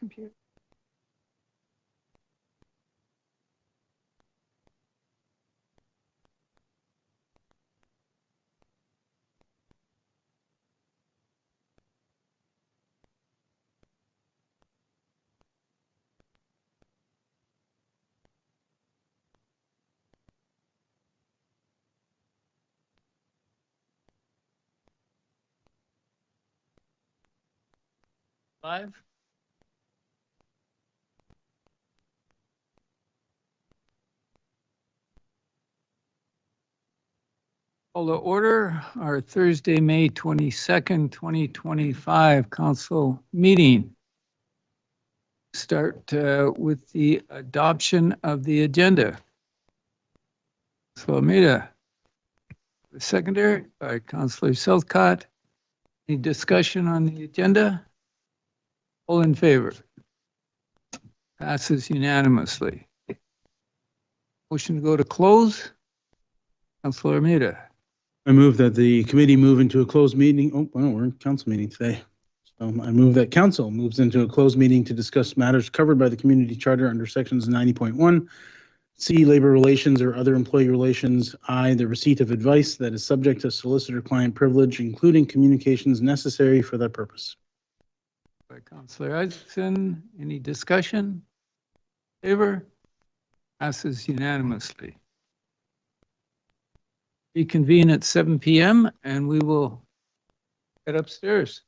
computer. Live? Call to order our Thursday, May 22nd, 2025 council meeting. Start with the adoption of the agenda. So Almeida, the secondary by Councillor Southcott. Any discussion on the agenda? All in favor? Passes unanimously. Motion to go to close? Councillor Almeida. I move that the committee move into a closed meeting. Oh, well, we're in council meeting today. So I move that council moves into a closed meeting to discuss matters covered by the community charter under sections 90.1, C, labor relations or other employee relations, I, the receipt of advice that is subject to solicitor-client privilege, including communications necessary for that purpose. By Councillor Isaacson. Any discussion? Favor? Passes unanimously. Reconvene at 7 p.m. and we will head upstairs.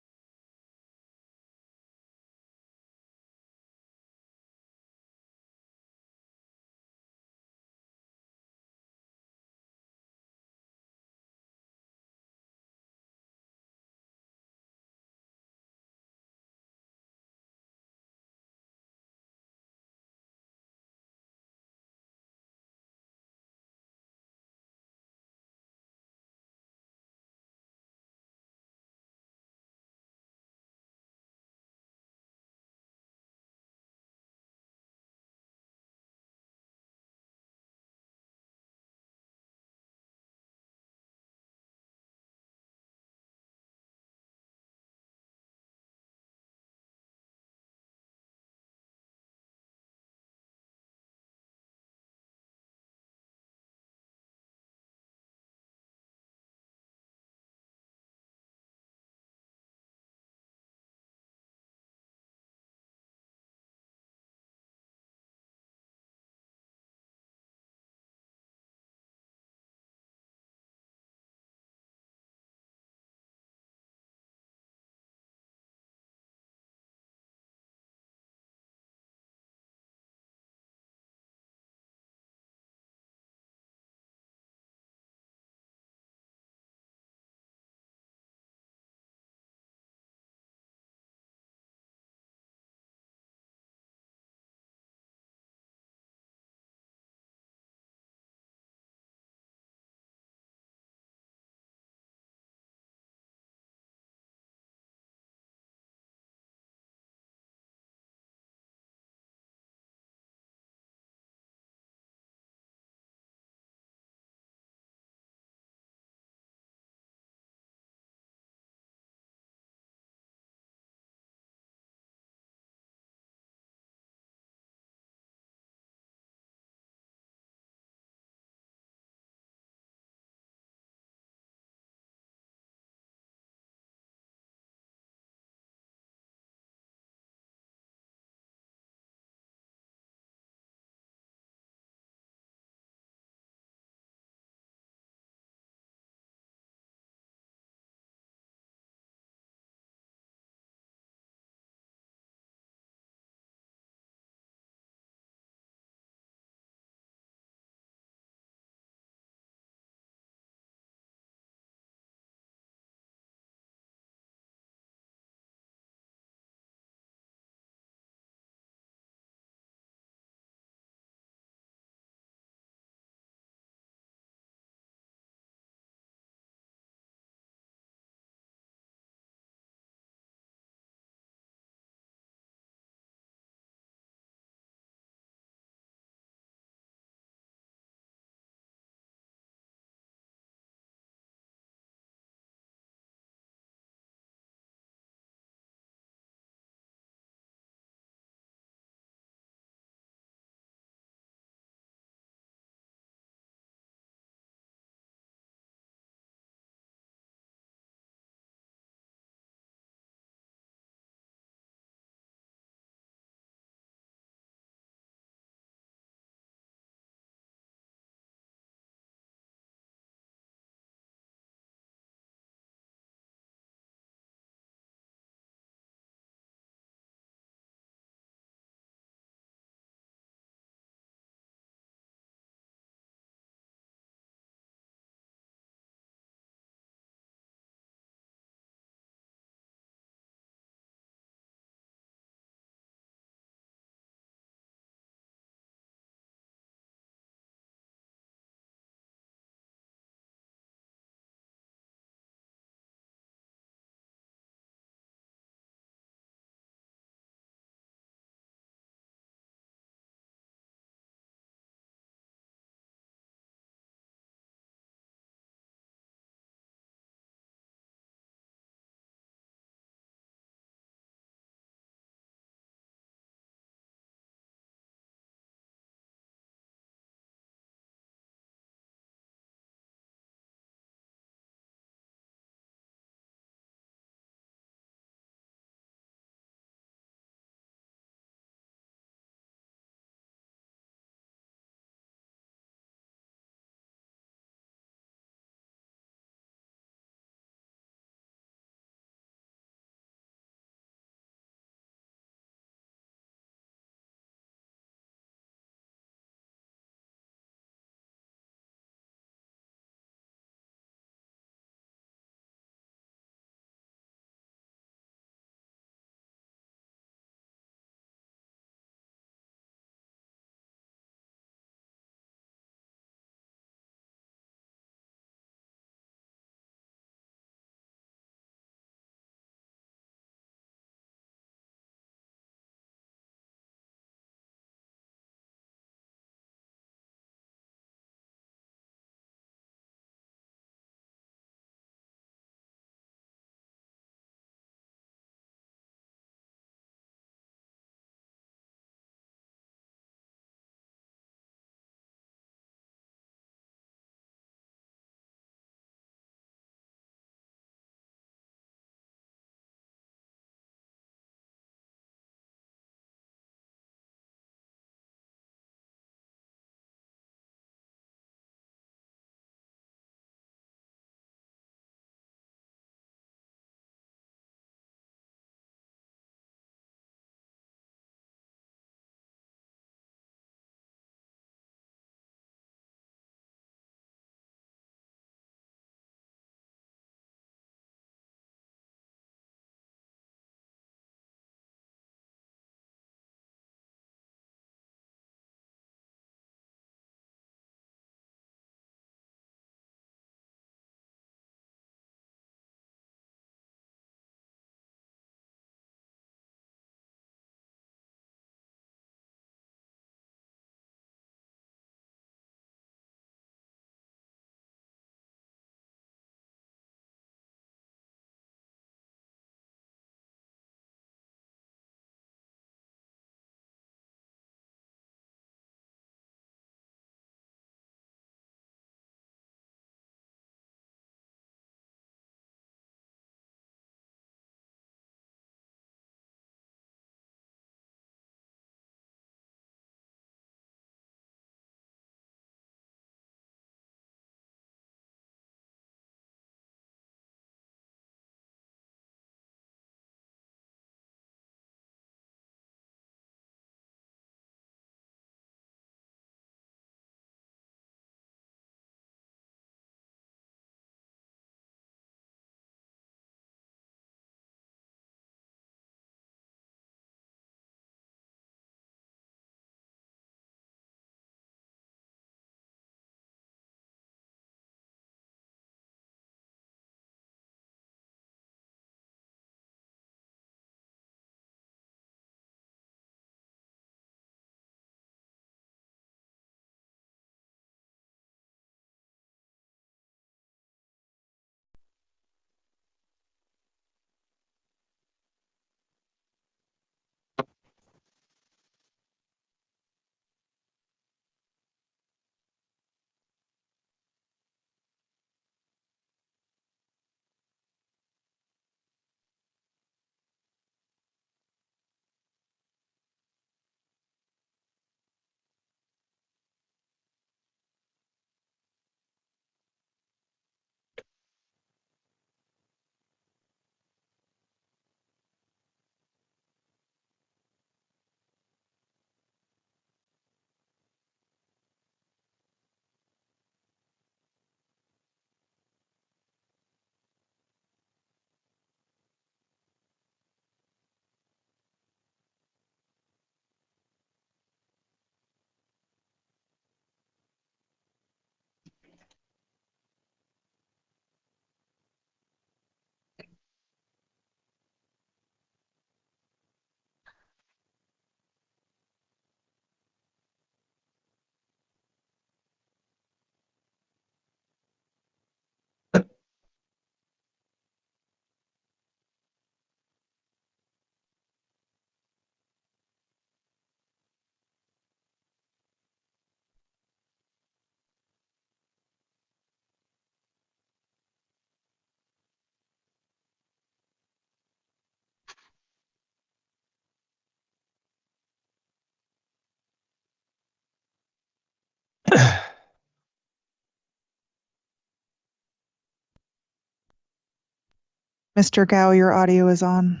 Mr. Gao, your audio is on.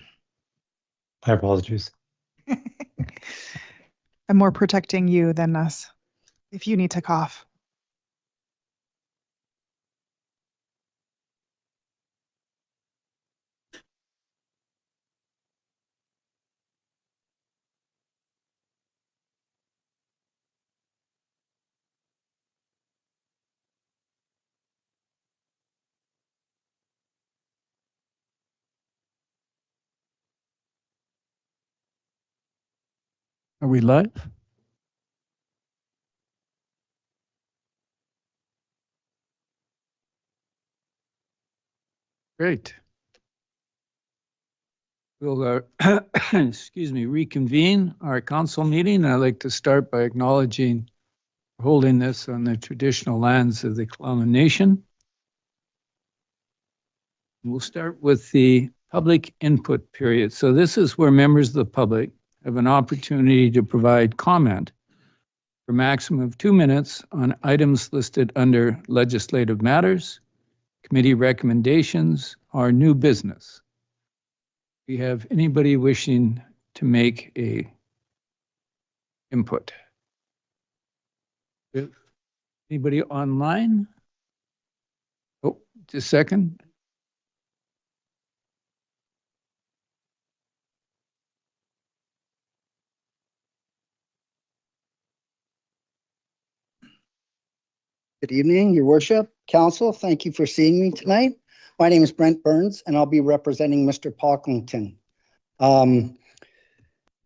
My apologies. I'm more protecting you than us. If you need to cough. Are we live? Great. We'll, excuse me, reconvene our council meeting. I'd like to start by acknowledging holding this on the traditional lands of the Clallam Nation. We'll start with the public input period. So this is where members of the public have an opportunity to provide comment for a maximum of 2 minutes on items listed under legislative matters, committee recommendations, or new business. We have anybody wishing to make a input? Anybody online? Oh, just a second. Good evening, Your Worship, Council. Thank you for seeing me tonight. My name is Brent Burns, and I'll be representing Mr. Pocklington.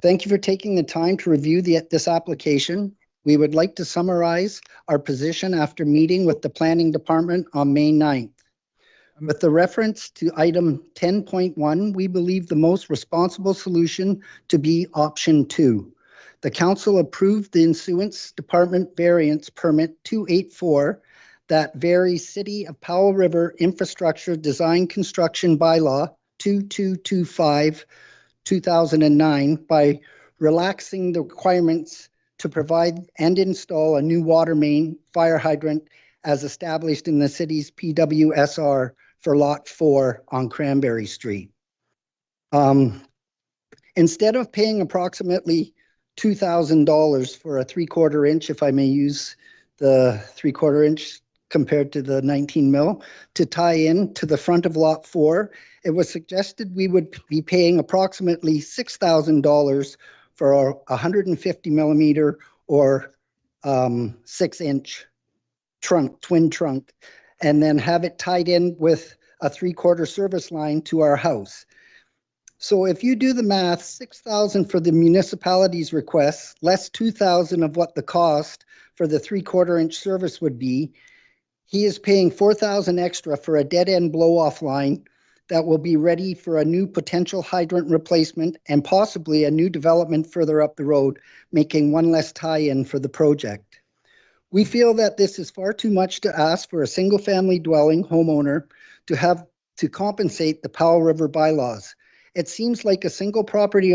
Thank you for taking the time to review this application. We would like to summarize our position after meeting with the Planning Department on May 9th. With the reference to item 10.1, we believe the most responsible solution to be option 2. The council approved the Insurance Department Variance Permit 284 that varies City of Powell River Infrastructure Design Construction Bylaw 2225/2009 by relaxing the requirements to provide and install a new water main fire hydrant as established in the city's PWSR for Lot 4 on Cranberry Street. Instead of paying approximately $2,000 for a 3/4 inch, if I may use the 3/4 inch compared to the 19 mil, to tie in to the front of Lot 4, it was suggested we would be paying approximately $6,000 for a 150 millimeter or 6-inch trunk, twin trunk, and then have it tied in with a 3/4 service line to our house. So if you do the math, $6,000 for the municipality's request, less $2,000 of what the cost for the 3/4 inch service would be, he is paying $4,000 extra for a dead-end blow-off line that will be ready for a new potential hydrant replacement and possibly a new development further up the road, making one less tie-in for the project. We feel that this is far too much to ask for a single-family dwelling homeowner to have to compensate the Powell River bylaws. It seems like a single property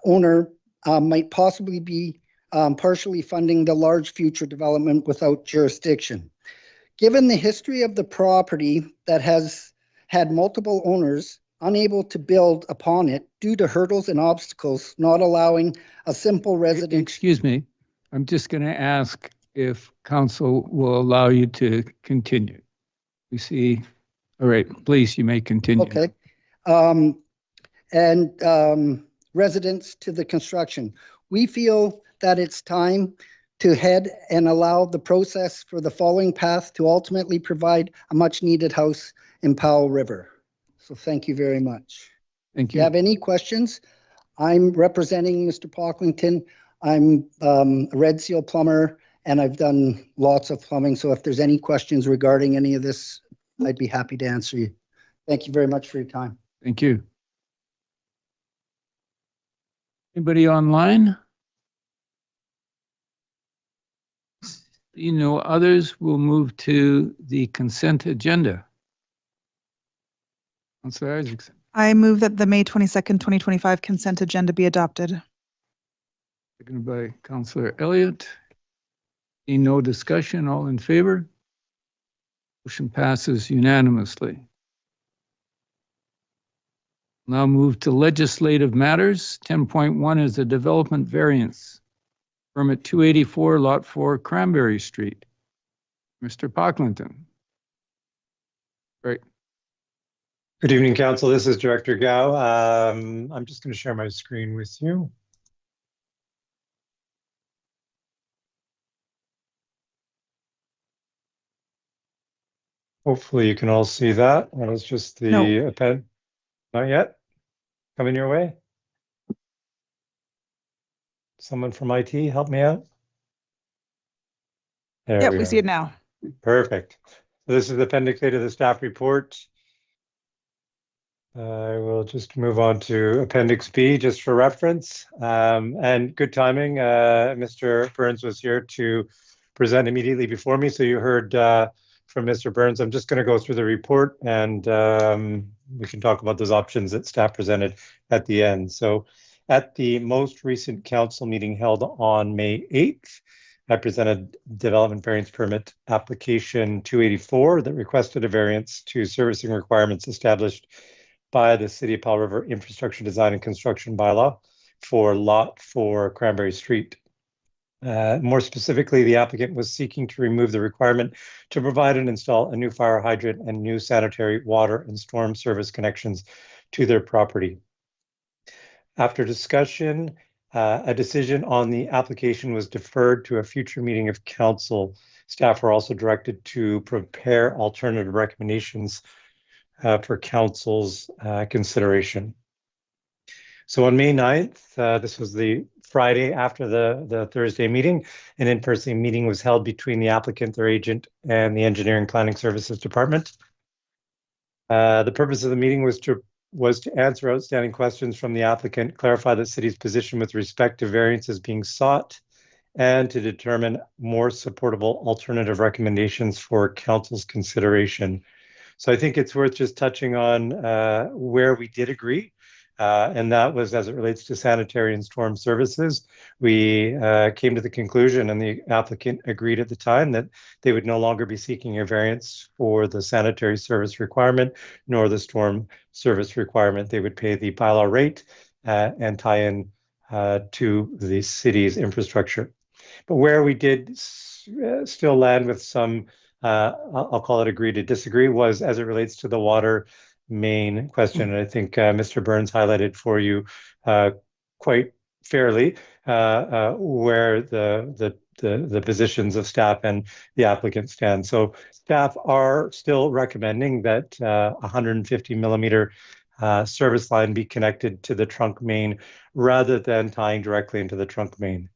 owner might possibly be partially funding the large future development without jurisdiction. Given the history of the property that has had multiple owners unable to build upon it due to hurdles and obstacles, not allowing a simple resident. Excuse me, I'm just going to ask if council will allow you to continue. We see, all right, please, you may continue. Okay. Residents to the construction. We feel that it's time to head and allow the process for the following path to ultimately provide a much needed house in Powell River. So thank you very much. Thank If you you. have any questions, I'm representing Mr. Pocklington. I'm a Red Seal plumber and I've done lots of plumbing. So if there's any questions regarding any of this, I'd be happy to answer you. Thank you very much for your time. Thank you. Anybody online? You know, others will move to the consent agenda. Councilor Isaacson, I move that the May 22nd, 2025 consent agenda be adopted. seconded by Councilor Elliott. Seeing no discussion, all in favor? Motion passes unanimously. Now move to legislative matters. 10.1 is a development variance. Permit 284, Lot 4, Cranberry Street. Mr. Pocklington. Great. Good evening, Council. This is Director Gao. I'm just going to share my screen with you. Hopefully you can all see that. That was just the No. append. Not yet? Coming your way? Someone from IT, help me out. There Yeah, we we are. see it now. Perfect. So this is Appendix A to the staff report. I will just move on to Appendix B just for reference. And good timing. Mr. Burns was here to present immediately before me. So you heard from Mr. Burns. I'm just going to go through the report and we can talk about those options that staff presented at the end. So at the most recent council meeting held on May 8th, I presented development variance permit application 284 that requested a variance to servicing requirements established by the City of Powell River Infrastructure Design and Construction Bylaw for Lot 4 Cranberry Street. More specifically, the applicant was seeking to remove the requirement to provide and install a new fire hydrant and new sanitary water and storm service connections to their property. After discussion, a decision on the application was deferred to a future meeting of council. Staff were also directed to prepare alternative recommendations for council's consideration. So on May 9th, this was the Friday after the Thursday meeting, an in-person meeting was held between the applicant, their agent, and the Engineering Planning Services Department. The purpose of the meeting was to answer outstanding questions from the applicant, clarify the city's position with respect to variances being sought, and to determine more supportable alternative recommendations for council's consideration. So I think it's worth just touching on where we did agree, and that was as it relates to sanitary and storm services. We came to the conclusion, and the applicant agreed at the time, that they would no longer be seeking a variance for the sanitary service requirement, nor the storm service requirement. They would pay the bylaw rate and tie in to the city's infrastructure. But where we did still land with some I'll call it agree to disagree, was as it relates to the water main question. And I think Mr. Burns highlighted for you quite fairly where the positions of staff and the applicant stand. So staff are still recommending that 150 millimeter service line be connected to the trunk main rather than tying directly into the trunk main.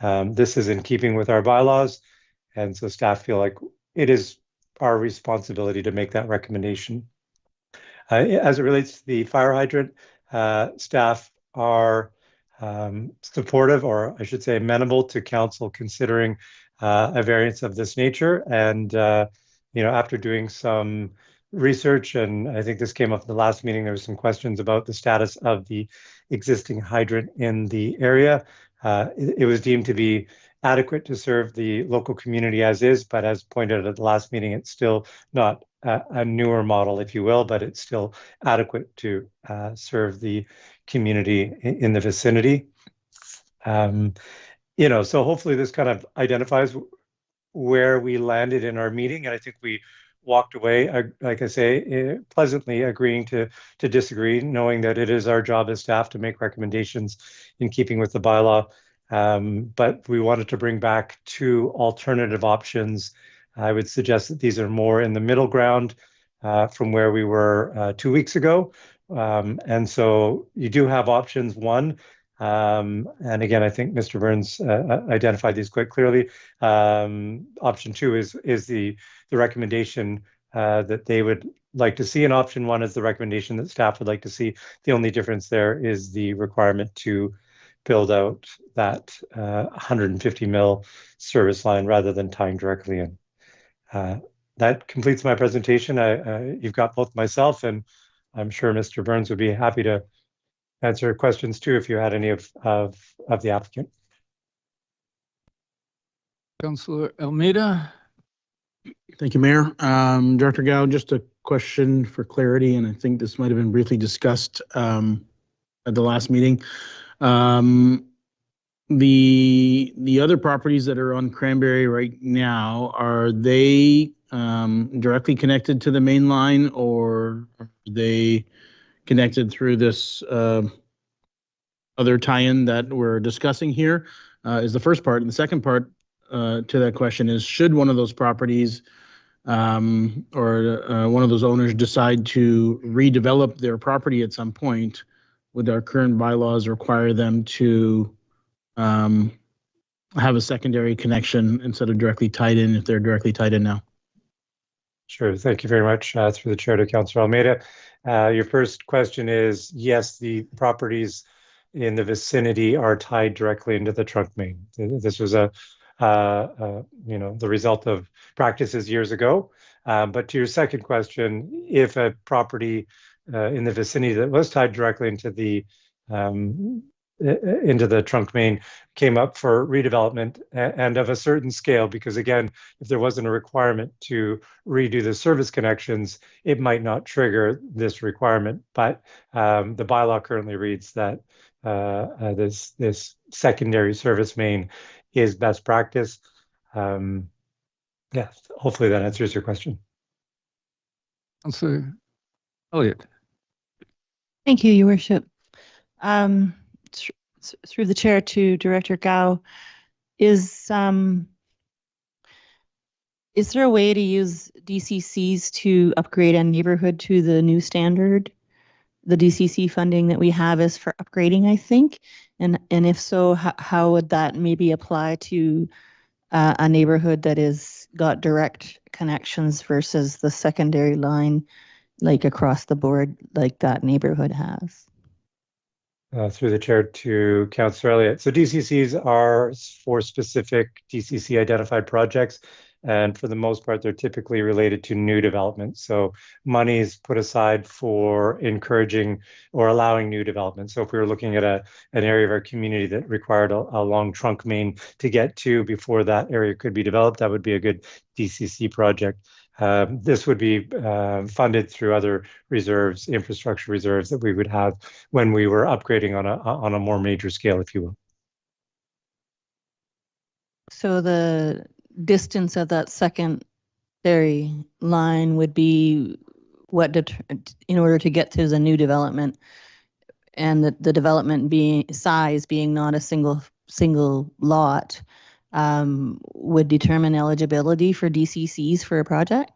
This is in keeping with our bylaws, and so staff feel like it is our responsibility to make that recommendation. As it relates to the fire hydrant, staff are supportive, or I should say amenable to council considering a variance of this nature. And, after doing some research, and I think this came up in the last meeting, there were some questions about the status of the existing hydrant in the area. It was deemed to be adequate to serve the local community as is, but as pointed out at the last meeting, it's still not a newer model, if you will, but it's still adequate to serve the community in the vicinity. So hopefully this kind of identifies where we landed in our meeting, and I think we walked away, like I say, pleasantly agreeing to disagree, knowing that it is our job as staff to make recommendations in keeping with the bylaw. But we wanted to bring back two alternative options. I would suggest that these are more in the middle ground from where we were 2 weeks ago. And so you do have options one. And again, I think Mr. Burns identified these quite clearly. Option two is the recommendation that they would like to see, and option one is the recommendation that staff would like to see. The only difference there is the requirement to build out that 150 mil service line rather than tying directly in. That completes my presentation. You've got both myself, and I'm sure Mr. Burns would be happy to answer questions too if you had any of the applicant. Councillor Almeida. Thank you, Mayor. Director Gao, just a question for clarity, and I think this might have been briefly discussed at the last meeting. The other properties that are on Cranberry right now, are they directly connected to the main line, or are they connected through this other tie-in that we're discussing here? Is the first part. And the second part to that question is, should one of those properties or one of those owners decide to redevelop their property at some point, would our current bylaws require them to have a secondary connection instead of directly tied in if they're directly tied in now? Sure. Thank you very much. Through the chair to Councillor Almeida. Your first question is, yes, the properties in the vicinity are tied directly into the trunk main. This was the result of practices years ago. But to your second question, if a property in the vicinity that was tied directly into the trunk main came up for redevelopment and of a certain scale, because again, if there wasn't a requirement to redo the service connections, it might not trigger this requirement. But the bylaw currently reads that this secondary service main is best practice. Yeah, hopefully that answers your question. Councillor Elliott. Thank you, Your Worship. Through the chair to Director Gao, is there a way to use DCCs to upgrade a neighborhood to the new standard? The DCC funding that we have is for upgrading, I think. And if so, how would that maybe apply to a neighborhood that is got direct connections versus the secondary line, like across the board, like that neighborhood has? Through the chair to Councillor Elliott. So DCCs are for specific DCC identified projects, and for the most part, they're typically related to new development. So money is put aside for encouraging or allowing new development. So if we were looking at an area of our community that required a long trunk main to get to before that area could be developed, that would be a good DCC project. This would be funded through other reserves, infrastructure reserves that we would have when we were upgrading on a more major scale, if you will. So the distance of that secondary line would be what in order to get to the new development, and the development size being not a single lot, would determine eligibility for DCCs for a project?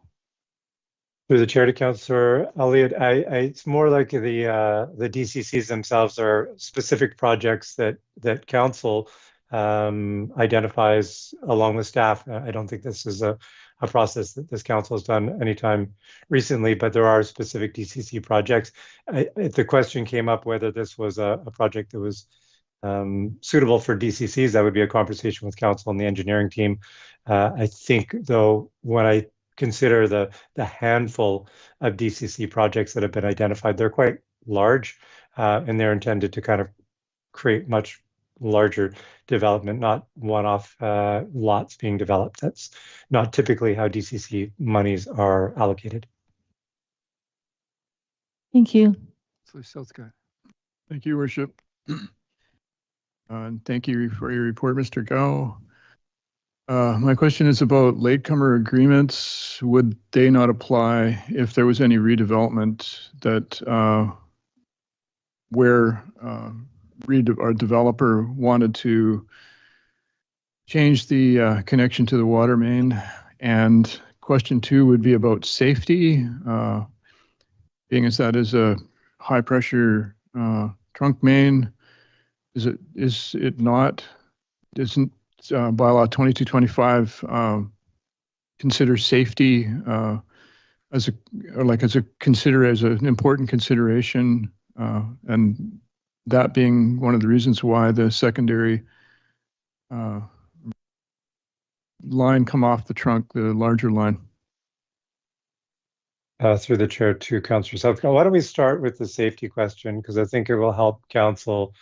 Through the chair to Councillor Elliott, it's more like the DCCs themselves are specific projects that council identifies along with staff. I don't think this is a process that this council has done anytime recently, but there are specific DCC projects. If the question came up whether this was a project that was suitable for DCCs, that would be a conversation with council and the engineering team. I think, though, when I consider the handful of DCC projects that have been identified, they're quite large, and they're intended to kind of create much larger development, not one-off lots being developed. That's not typically how DCC monies are allocated. Thank you. Thank you, Worship. And thank you for your report, Mr. Gao. My question is about latecomer agreements. Would they not apply if there was any redevelopment that where our developer wanted to change the connection to the water main? And question 2 would be about safety, being as that is a high pressure trunk main. Isn't bylaw 2225 consider safety as an important consideration, and that being one of the reasons why the secondary line come off the trunk, the larger line? Through the chair to Councillor Southcott. Why don't we start with the safety question, because I think it will help council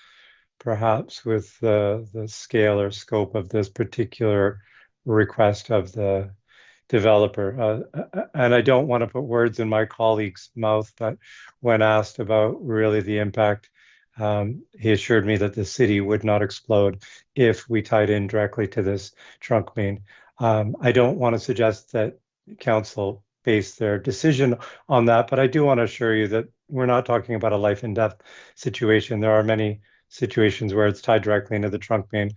perhaps with the scale or scope of this particular request of the developer. And I don't want to put words in my colleague's mouth, but when asked about really the impact, he assured me that the city would not explode if we tied in directly to this trunk main. I don't want to suggest that council base their decision on that, but I do want to assure you that we're not talking about a life and death situation. There are many situations where it's tied directly into the trunk main.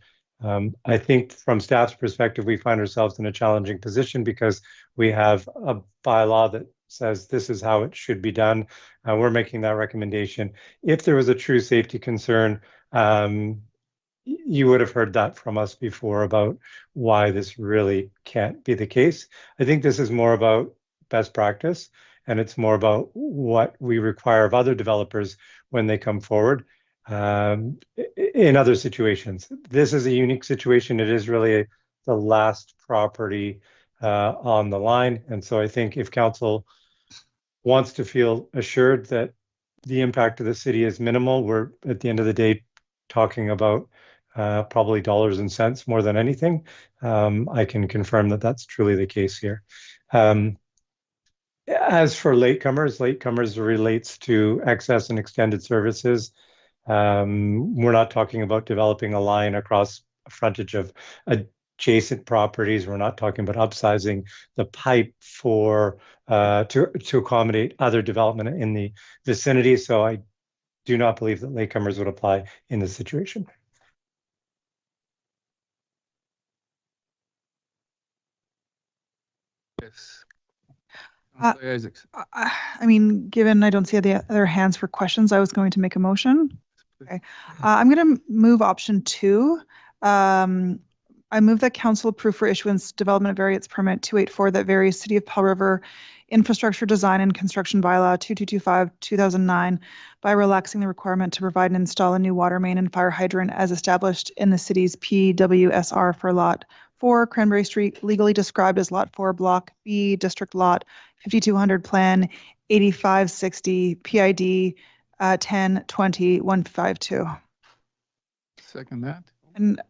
I think from staff's perspective, we find ourselves in a challenging position because we have a bylaw that says this is how it should be done. We're making that recommendation. If there was a true safety concern, you would have heard that from us before about why this really can't be the case. I think this is more about best practice, and it's more about what we require of other developers when they come forward. In other situations, this is a unique situation. It is really the last property on the line. And so I think if council wants to feel assured that the impact of the city is minimal, we're at the end of the day talking about probably dollars and cents more than anything. I can confirm that that's truly the case here. As for latecomers relates to excess and extended services. We're not talking about developing a line across a frontage of adjacent properties. We're not talking about upsizing the pipe for to accommodate other development in the vicinity. So I do not believe that latecomers would apply in this situation. Yes. Uh, Councillor Isaacs. I mean, given I don't see the other hands for questions, I was going to make a motion. Okay. I'm going to move option 2. I move that council approve for issuance development variance permit 284 that varies City of Powell River infrastructure design and construction bylaw 2225/2009 by relaxing the requirement to provide and install a new water main and fire hydrant as established in the city's PWSR for Lot 4, Cranberry Street, legally described as Lot 4, Block B, District Lot 5200 Plan 8560 PID 10-20-152. Second that. And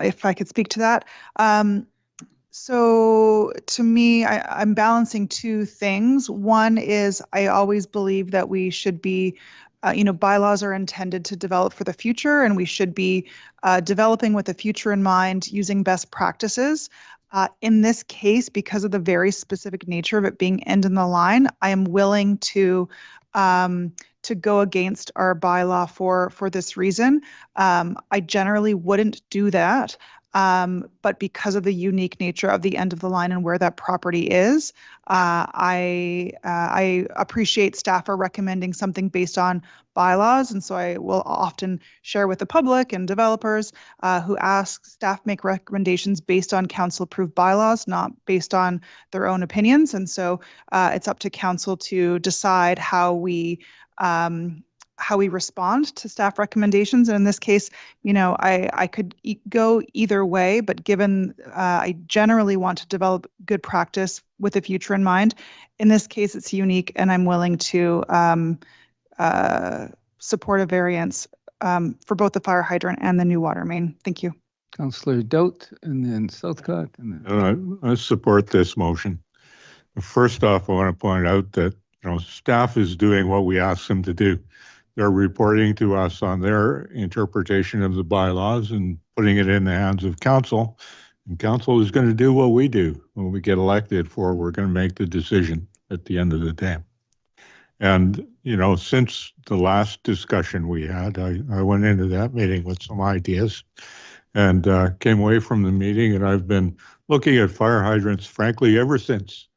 if I could speak to that. So to me, I'm balancing two things. One is I always believe that we should be, bylaws are intended to develop for the future, and we should be developing with the future in mind, using best practices. In this case, because of the very specific nature of it being end in the line, I am willing to go against our bylaw for this reason. I generally wouldn't do that. But because of the unique nature of the end of the line and where that property is, I appreciate staff are recommending something based on bylaws. And so I will often share with the public and developers who ask staff make recommendations based on council approved bylaws, not based on their own opinions. And so it's up to council to decide how we respond to staff recommendations. And in this case, I could go either way, but given I generally want to develop good practice with the future in mind, in this case, it's unique, and I'm willing to support a variance for both the fire hydrant and the new water main. Thank you. Councillor Doat, and then Southcott, and then I support this motion. First off, I want to point out that staff is doing what we asked them to do. They're reporting to us on their interpretation of the bylaws and putting it in the hands of council. And council is going to do what we do when we get elected for. We're going to make the decision at the end of the day. And, since the last discussion we had, I went into that meeting with some ideas and came away from the meeting, and I've been looking at fire hydrants, frankly, ever since.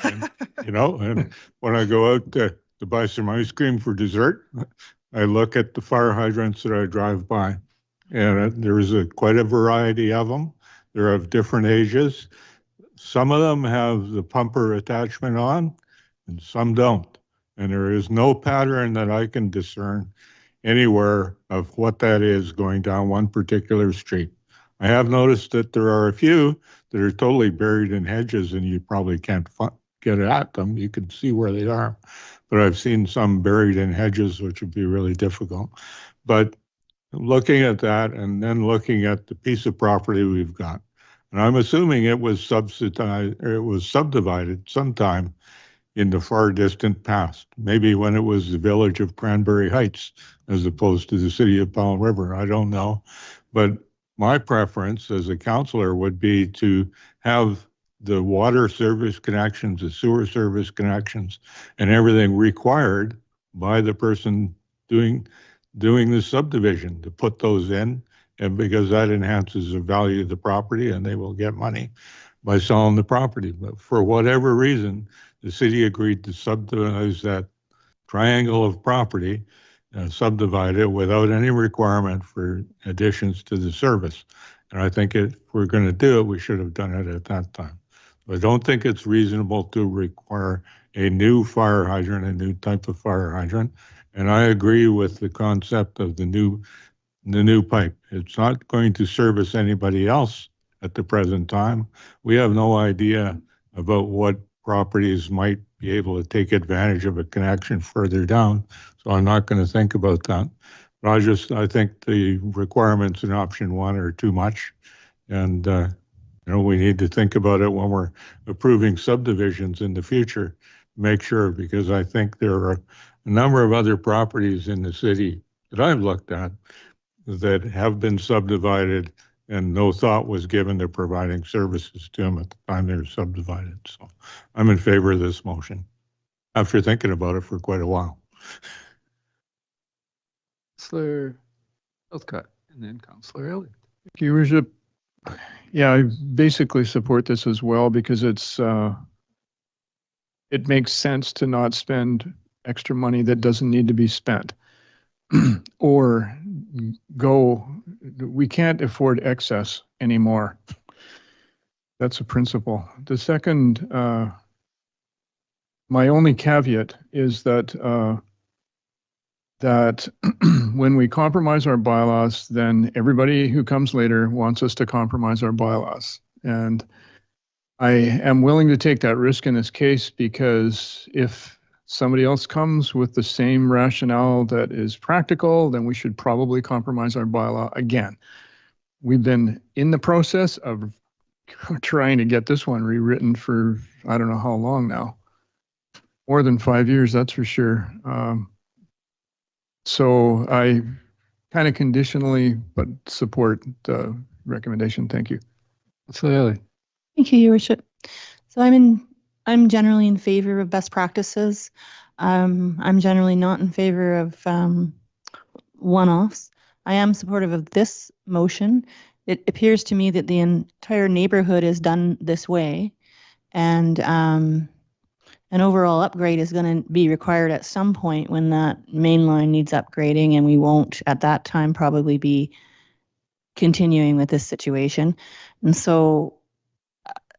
And, and when I go out to buy some ice cream for dessert, I look at the fire hydrants that I drive by, and there's quite a variety of them. They're of different ages. Some of them have the pumper attachment on, and some don't. And there is no pattern that I can discern anywhere of what that is going down one particular street. I have noticed that there are a few that are totally buried in hedges, and you probably can't get at them. You can see where they are. But I've seen some buried in hedges, which would be really difficult. But looking at that, and then looking at the piece of property we've got, And I'm assuming it was subsidized, or it was subdivided sometime in the far distant past, maybe when it was the village of Cranberry Heights as opposed to the city of Powell River. I don't know. But my preference as a councillor would be to have the water service connections, the sewer service connections, and everything required by the person doing the subdivision to put those in, and because that enhances the value of the property and they will get money by selling the property. But for whatever reason, the city agreed to subdivide that triangle of property, subdivide it without any requirement for additions to the service. And I think if we're going to do it, we should have done it at that time. But I don't think it's reasonable to require a new fire hydrant, a new type of fire hydrant. And I agree with the concept of the new pipe. It's not going to service anybody else at the present time. We have no idea about what properties might be able to take advantage of a connection further down. So I'm not going to think about that. But I think the requirements in option 1 are too much. And, we need to think about it when we're approving subdivisions in the future, make sure, because I think there are a number of other properties in the city that I've looked at that have been subdivided and no thought was given to providing services to them at the time they were subdivided. So I'm in favor of this motion after thinking about it for quite a while. Councillor Southcott and then Councillor Elliott. Your Worship, yeah, I basically support this as well because it makes sense to not spend extra money that doesn't need to be spent. Or we can't afford excess anymore. That's a principle. The second, my only caveat is that when we compromise our bylaws, then everybody who comes later wants us to compromise our bylaws. And I am willing to take that risk in this case because if somebody else comes with the same rationale that is practical, then we should probably compromise our bylaw again. We've been in the process of trying to get this one rewritten for I don't know how long now. More than 5 years, that's for sure. So I kind of conditionally, but support the recommendation. Thank you. Councillor Elliott. Thank you, Your Worship. So I'm generally in favor of best practices. I'm generally not in favor of one-offs. I am supportive of this motion. It appears to me that the entire neighborhood is done this way, and an overall upgrade is going to be required at some point when that main line needs upgrading, and we won't at that time probably be continuing with this situation. And so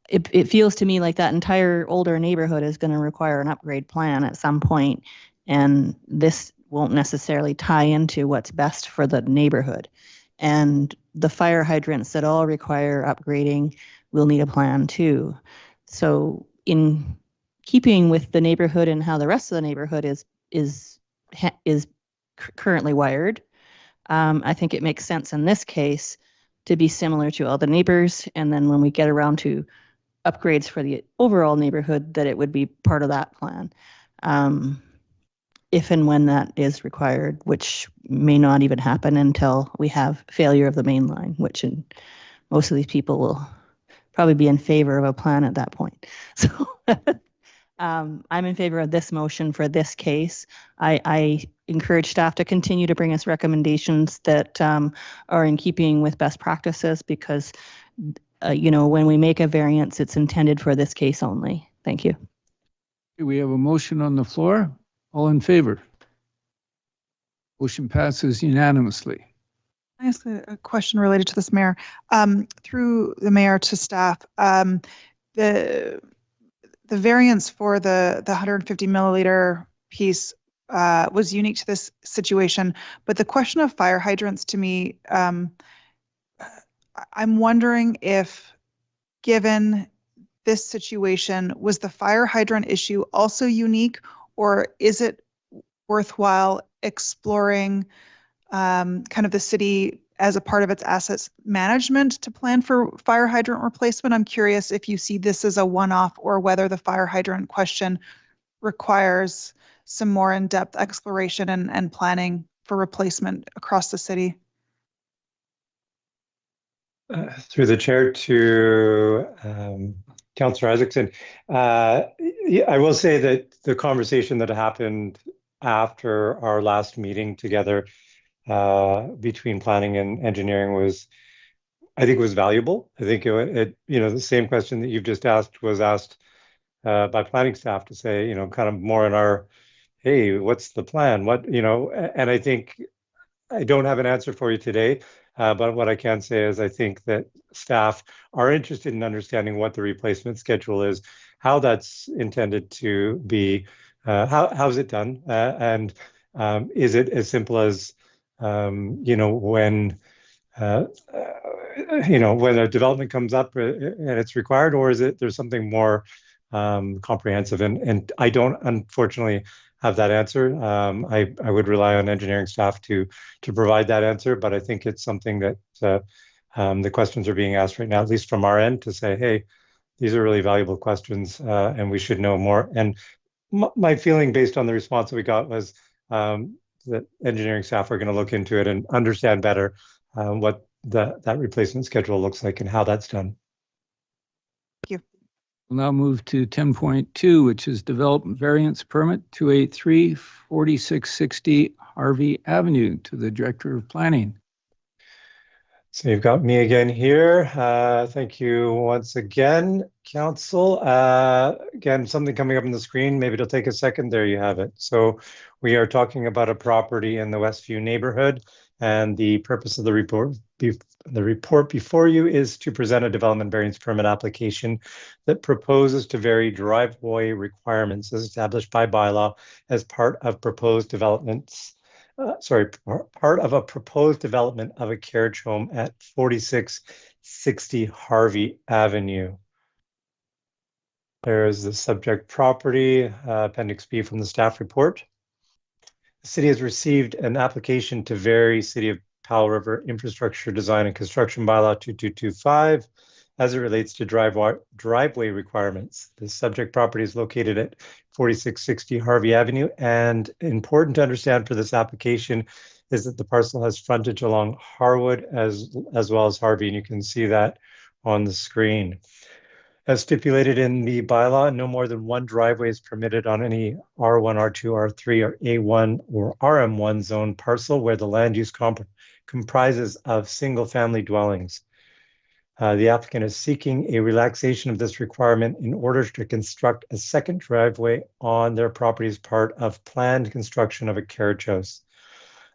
it feels to me like that entire older neighborhood is going to require an upgrade plan at some point, and this won't necessarily tie into what's best for the neighborhood. And the fire hydrants that all require upgrading will need a plan too. So in keeping with the neighborhood and how the rest of the neighborhood is currently wired, I think it makes sense in this case to be similar to all the neighbors, and then when we get around to upgrades for the overall neighborhood, that it would be part of that plan, if and when that is required, which may not even happen until we have failure of the main line, which most of these people will probably be in favor of a plan at that point. So I'm in favor of this motion for this case. I encourage staff to continue to bring us recommendations that are in keeping with best practices because, when we make a variance, it's intended for this case only. Thank you. We have a motion on the floor. All in favor? Motion passes unanimously. I ask a question related to this, Mayor. Through the mayor to staff, the variance for the 150 milliliter piece was unique to this situation, but the question of fire hydrants to me, I'm wondering if, given this situation, was the fire hydrant issue also unique, or is it worthwhile exploring kind of the city as a part of its assets management to plan for fire hydrant replacement. I'm curious if you see this as a one-off or whether the fire hydrant question requires some more in-depth exploration and planning for replacement across the city. Through the chair to Councillor Isaacson, yeah, I will say that the conversation that happened after our last meeting together between planning and engineering I think was valuable. I think it the same question that you've just asked was asked by planning staff to say, kind of more in our, hey, what's the plan? And I think I don't have an answer for you today, but what I can say is I think that staff are interested in understanding what the replacement schedule is, how that's intended to be, how is it done, and is it as simple as when when a development comes up and it's required, or is it there's something more comprehensive? And I don't unfortunately have that answer. I would rely on engineering staff to provide that answer, but I think it's something that the questions are being asked right now, at least from our end, to say, hey, these are really valuable questions, and we should know more. And my feeling based on the response that we got was that engineering staff are going to look into it and understand better what that replacement schedule looks like and how that's done. Thank you. We'll now move to 10.2, which is Development Variance Permit 283 4660 Harvey Avenue, to the Director of Planning. So you've got me again here. Thank you once again, Council. Again, something coming up on the screen. Maybe it'll take a second. There you have it. So we are talking about a property in the Westview neighborhood, and the purpose of the report before you is to present a development variance permit application that proposes to vary driveway requirements as established by bylaw as part of proposed developments. Part of a proposed development of a carriage home at 4660 Harvey Avenue. There is the subject property, Appendix B from the staff report. The city has received an application to vary City of Powell River Infrastructure Design and Construction Bylaw 2225 as it relates to driveway requirements. The subject property is located at 4660 Harvey Avenue, and important to understand for this application is that the parcel has frontage along Harwood as well as Harvey, and you can see that on the screen. As stipulated in the bylaw, no more than one driveway is permitted on any R1, R2, R3, or A1 or RM1 zone parcel where the land use comprises of single-family dwellings. The applicant is seeking a relaxation of this requirement in order to construct a second driveway on their property as part of planned construction of a carriage house.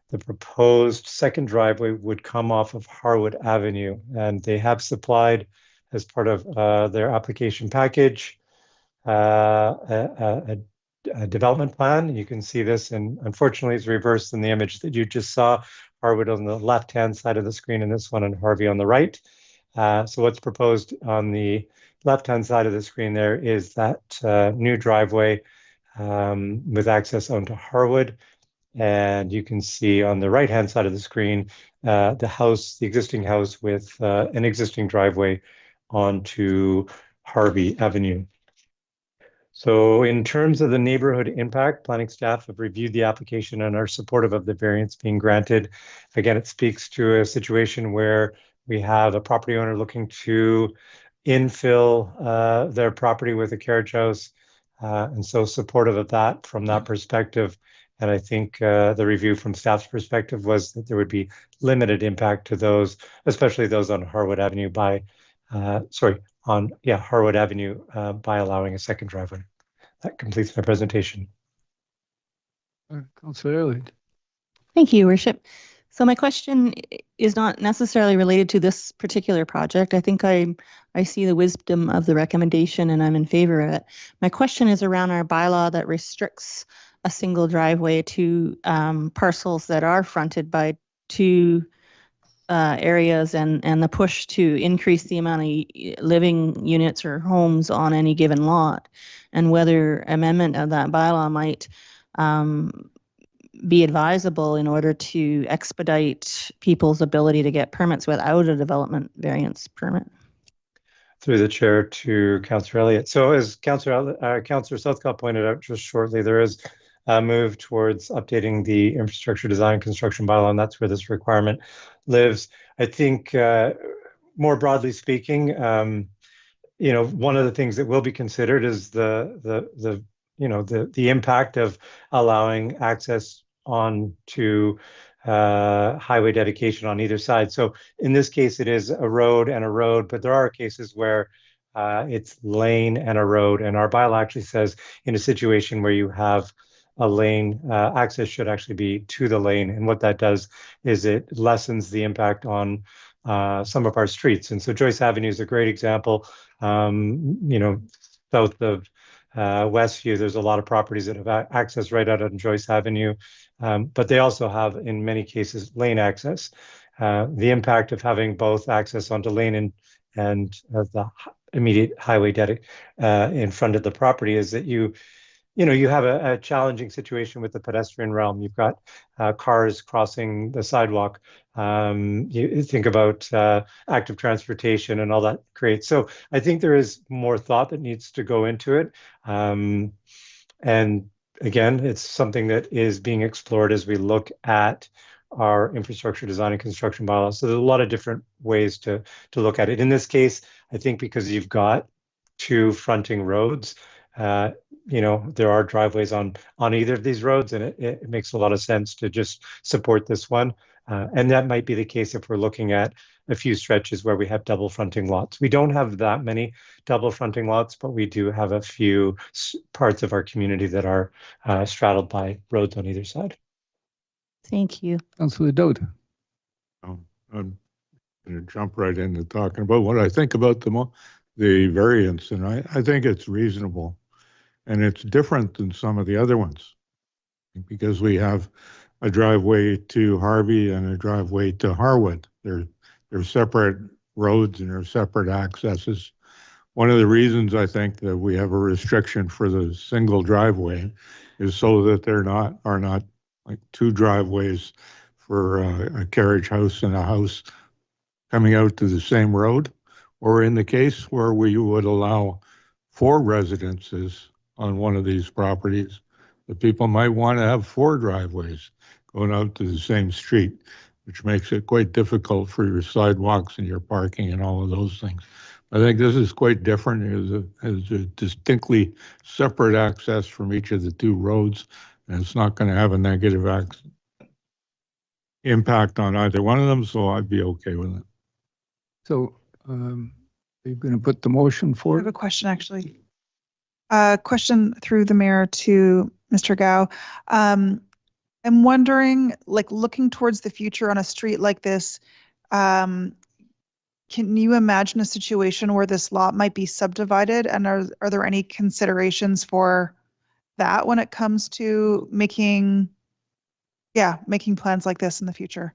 The proposed second driveway would come off of Harwood Avenue, and they have supplied, as part of their application package, a development plan. You can see this, and unfortunately it's reversed in the image that you just saw. Harwood on the left-hand side of the screen and this one and Harvey on the right. So what's proposed on the left-hand side of the screen there is that new driveway with access onto Harwood. And you can see on the right-hand side of the screen, the existing house with an existing driveway onto Harvey Avenue. So in terms of the neighborhood impact, planning staff have reviewed the application and are supportive of the variance being granted. Again, it speaks to a situation where we have a property owner looking to infill their property with a carriage house, and so supportive of that from that perspective. And I think the review from staff's perspective was that there would be limited impact to those, especially those on Harwood Avenue Harwood Avenue by allowing a second driveway. That completes my presentation. Councillor Elliott. Thank you, Worship. So my question is not necessarily related to this particular project. I think I see the wisdom of the recommendation and I'm in favor of it. My question is around our bylaw that restricts a single driveway to parcels that are fronted by two areas and the push to increase the amount of living units or homes on any given lot, and whether amendment of that bylaw might be advisable in order to expedite people's ability to get permits without a development variance permit. Through the chair to Councillor Elliott. So as Councillor Southcott pointed out just shortly, there is a move towards updating the infrastructure design construction bylaw, and that's where this requirement lives. I think more broadly speaking, you know, one of the things that will be considered is the impact of allowing access on to highway dedication on either side. So in this case, it is a road and a road, but there are cases where it's lane and a road. And our bylaw actually says in a situation where you have a lane, access should actually be to the lane. And what that does is it lessens the impact on some of our streets. And so Joyce Avenue is a great example. You know, south of Westview, there's a lot of properties that have access right out on Joyce Avenue, but they also have, in many cases, lane access. The impact of having both access onto lane and the immediate highway in front of the property is that you have a challenging situation with the pedestrian realm. You've got cars crossing the sidewalk. You think about active transportation and all that creates. So I think there is more thought that needs to go into it. And again, it's something that is being explored as we look at our infrastructure design and construction bylaws. So there's a lot of different ways to look at it. In this case, I think because you've got two fronting roads, there are driveways on either of these roads, and it makes a lot of sense to just support this one. And that might be the case if we're looking at a few stretches where we have double fronting lots. We don't have that many double fronting lots, but we do have a few parts of our community that are straddled by roads on either side. Thank you. Councillor Dodd. I'm going to jump right into talking about what I think about the variance, and I think it's reasonable. And it's different than some of the other ones because we have a driveway to Harvey and a driveway to Harwood. They're separate roads and they're separate accesses. One of the reasons I think that we have a restriction for the single driveway is so that there are not like two driveways for a carriage house and a house coming out to the same road, or in the case where we would allow 4 residences on one of these properties, the people might want to have 4 driveways going out to the same street, which makes it quite difficult for your sidewalks and your parking and all of those things. I think this is quite different. It's a distinctly separate access from each of the 2 roads, and it's not going to have a negative impact on either one of them, so I'd be okay with it. So you're going to put the motion I have forward? a question, actually. Question through the mayor to Mr. Gao. I'm wondering, like, looking towards the future on a street like this, can you imagine a situation where this lot might be subdivided? And are there any considerations for that when it comes to making plans like this in the future?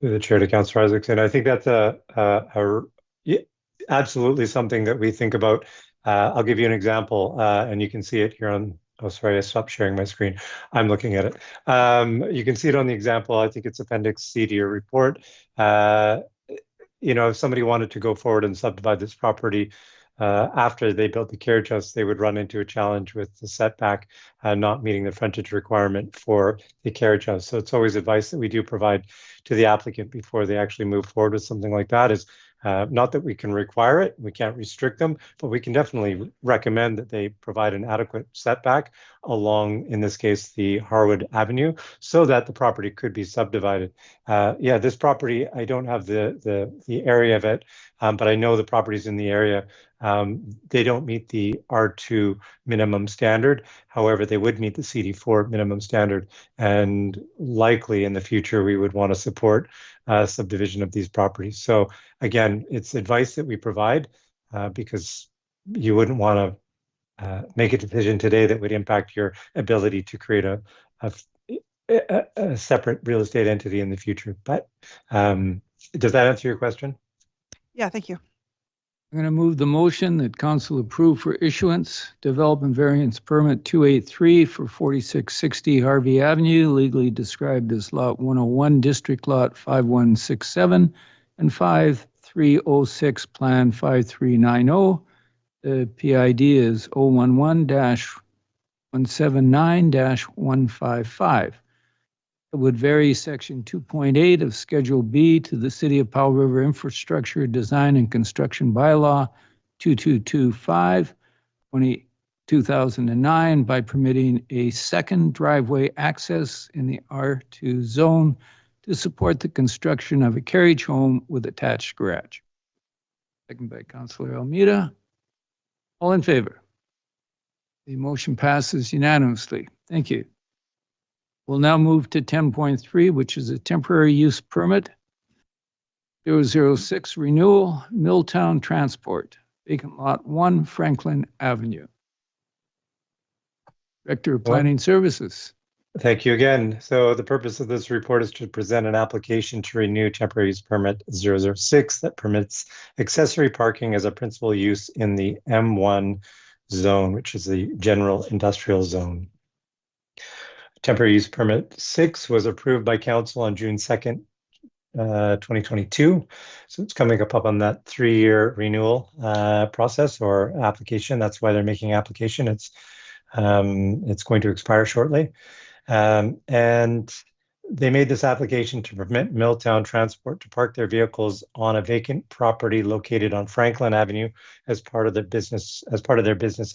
Through the chair to Councillor Isaacson, I think that's absolutely something that we think about. I'll give you an example, and you can see it here on, oh, sorry, I stopped sharing my screen. I'm looking at it. You can see it on the example. I think it's Appendix C to your report. If somebody wanted to go forward and subdivide this property after they built the carriage house, they would run into a challenge with the setback not meeting the frontage requirement for the carriage house. So it's always advice that we do provide to the applicant before they actually move forward with something like that is not that we can require it, we can't restrict them, but we can definitely recommend that they provide an adequate setback along, in this case, the Harwood Avenue, so that the property could be subdivided. This property, I don't have the area of it, but I know the properties in the area. They don't meet the R2 minimum standard. However, they would meet the CD4 minimum standard. And likely in the future, we would want to support subdivision of these properties. So again, it's advice that we provide because you wouldn't want to make a decision today that would impact your ability to create a separate real estate entity in the future. But does that answer your question? Yeah, thank you. I'm going to move the motion that council approve for issuance, development variance permit 283 for 4660 Harvey Avenue, legally described as Lot 101, District Lot 5167 and 5306, Plan 5390. The PID is 011-179-155. It would vary Section 2.8 of Schedule B to the City of Powell River Infrastructure Design and Construction Bylaw 2225, 2009 by permitting a second driveway access in the R2 zone to support the construction of a carriage home with attached garage. Second by Councillor Almeida. All in favor? The motion passes unanimously. Thank you. We'll now move to 10.3, which is a temporary use permit. 006 renewal, Milltown Transport, vacant lot 1, Franklin Avenue. Director of Planning Services. Thank you again. So the purpose of this report is to present an application to renew temporary use permit 006 that permits accessory parking as a principal use in the M1 zone, which is the general industrial zone. Temporary use permit 6 was approved by council on June 2nd, 2022. So it's coming up on that 3-year renewal process or application. That's why they're making application. It's going to expire shortly. And they made this application to permit Milltown Transport to park their vehicles on a vacant property located on Franklin Avenue as part of their business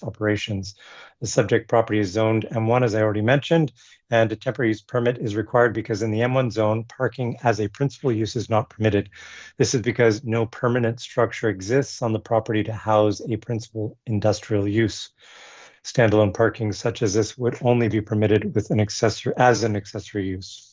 operations. The subject property is zoned M1, as I already mentioned, and a temporary use permit is required because in the M1 zone, parking as a principal use is not permitted. This is because no permanent structure exists on the property to house a principal industrial use. Standalone parking such as this would only be permitted with an accessory use.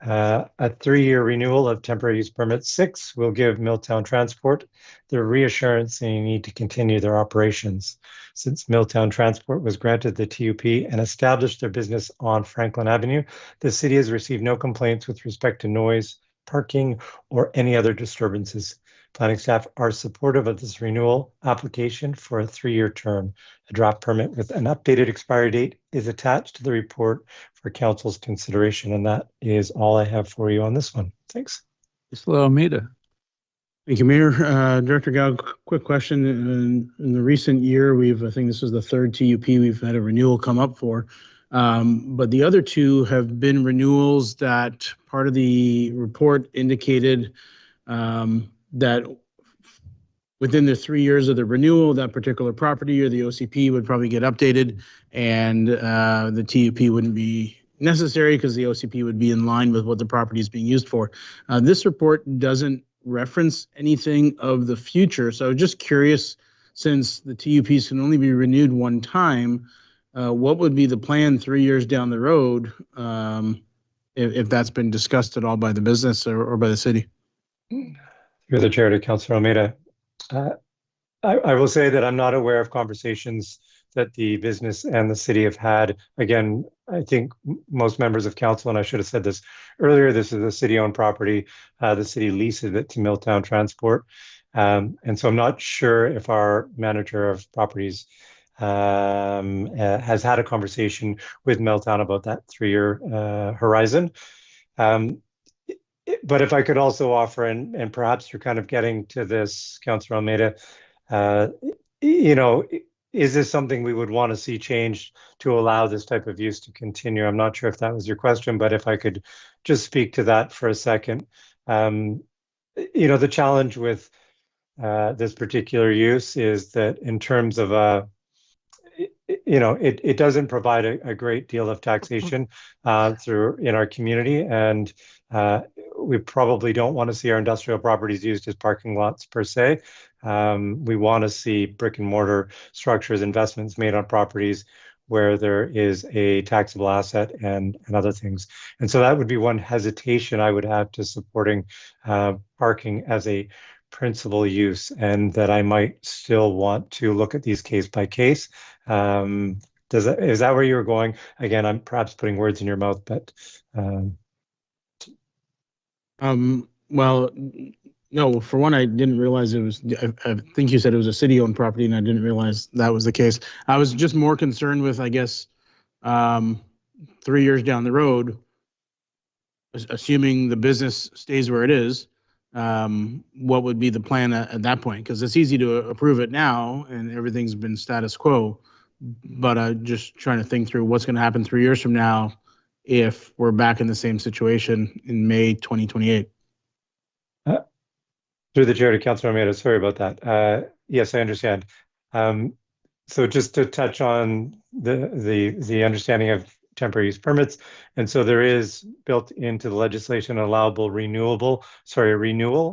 A 3-year renewal of temporary use permit 6 will give Milltown Transport the reassurance they need to continue their operations. Since Milltown Transport was granted the TUP and established their business on Franklin Avenue, the city has received no complaints with respect to noise, parking, or any other disturbances. Planning staff are supportive of this renewal application for a 3-year term. A draft permit with an updated expiry date is attached to the report for council's consideration, and that is all I have for you on this one. Thanks. Councillor Almeida. Thank you, Mayor. Director Gao, quick question. In the recent year, I think this is the 3rd TUP we've had a renewal come up for. But the other 2 have been renewals that part of the report indicated that within the 3 years of the renewal, that particular property or the OCP would probably get updated, and the TUP wouldn't be necessary because the OCP would be in line with what the property is being used for. This report doesn't reference anything of the future, so I was just curious, since the TUPs can only be renewed one time, what would be the plan 3 years down the road, if that's been discussed at all by the business or by the city? Through the chair to Councillor Almeida. I will say that I'm not aware of conversations that the business and the city have had. Again, I think most members of council, and I should have said this earlier, this is a city-owned property. The city leases it to Milltown Transport. And so I'm not sure if our manager of properties has had a conversation with Milltown about that 3-year horizon. But if I could also offer, and perhaps you're kind of getting to this, Councillor Almeida, is this something we would want to see changed to allow this type of use to continue? I'm not sure if that was your question, but if I could just speak to that for a second. The challenge with this particular use is that in terms of it doesn't provide a great deal of taxation through in our community, and we probably don't want to see our industrial properties used as parking lots per se. We want to see brick and mortar structures, investments made on properties where there is a taxable asset and other things. And so that would be one hesitation I would have to supporting parking as a principal use, and that I might still want to look at these case by case. Is that where you were going? Again, I'm perhaps putting words in your mouth, but well, No, for one, I didn't realize it was, I think you said it was a city-owned property, and I didn't realize that was the case. I was just more concerned with, I guess, 3 years down the road, assuming the business stays where it is, what would be the plan at that point? Because it's easy to approve it now, and everything's been status quo. But just trying to think through what's going to happen 3 years from now if we're back in the same situation in May 2028. Through the chair to Councilor Almeida, sorry about that. Yes, I understand. So just to touch on the understanding of temporary use permits, and so there is built into the legislation allowable renewal.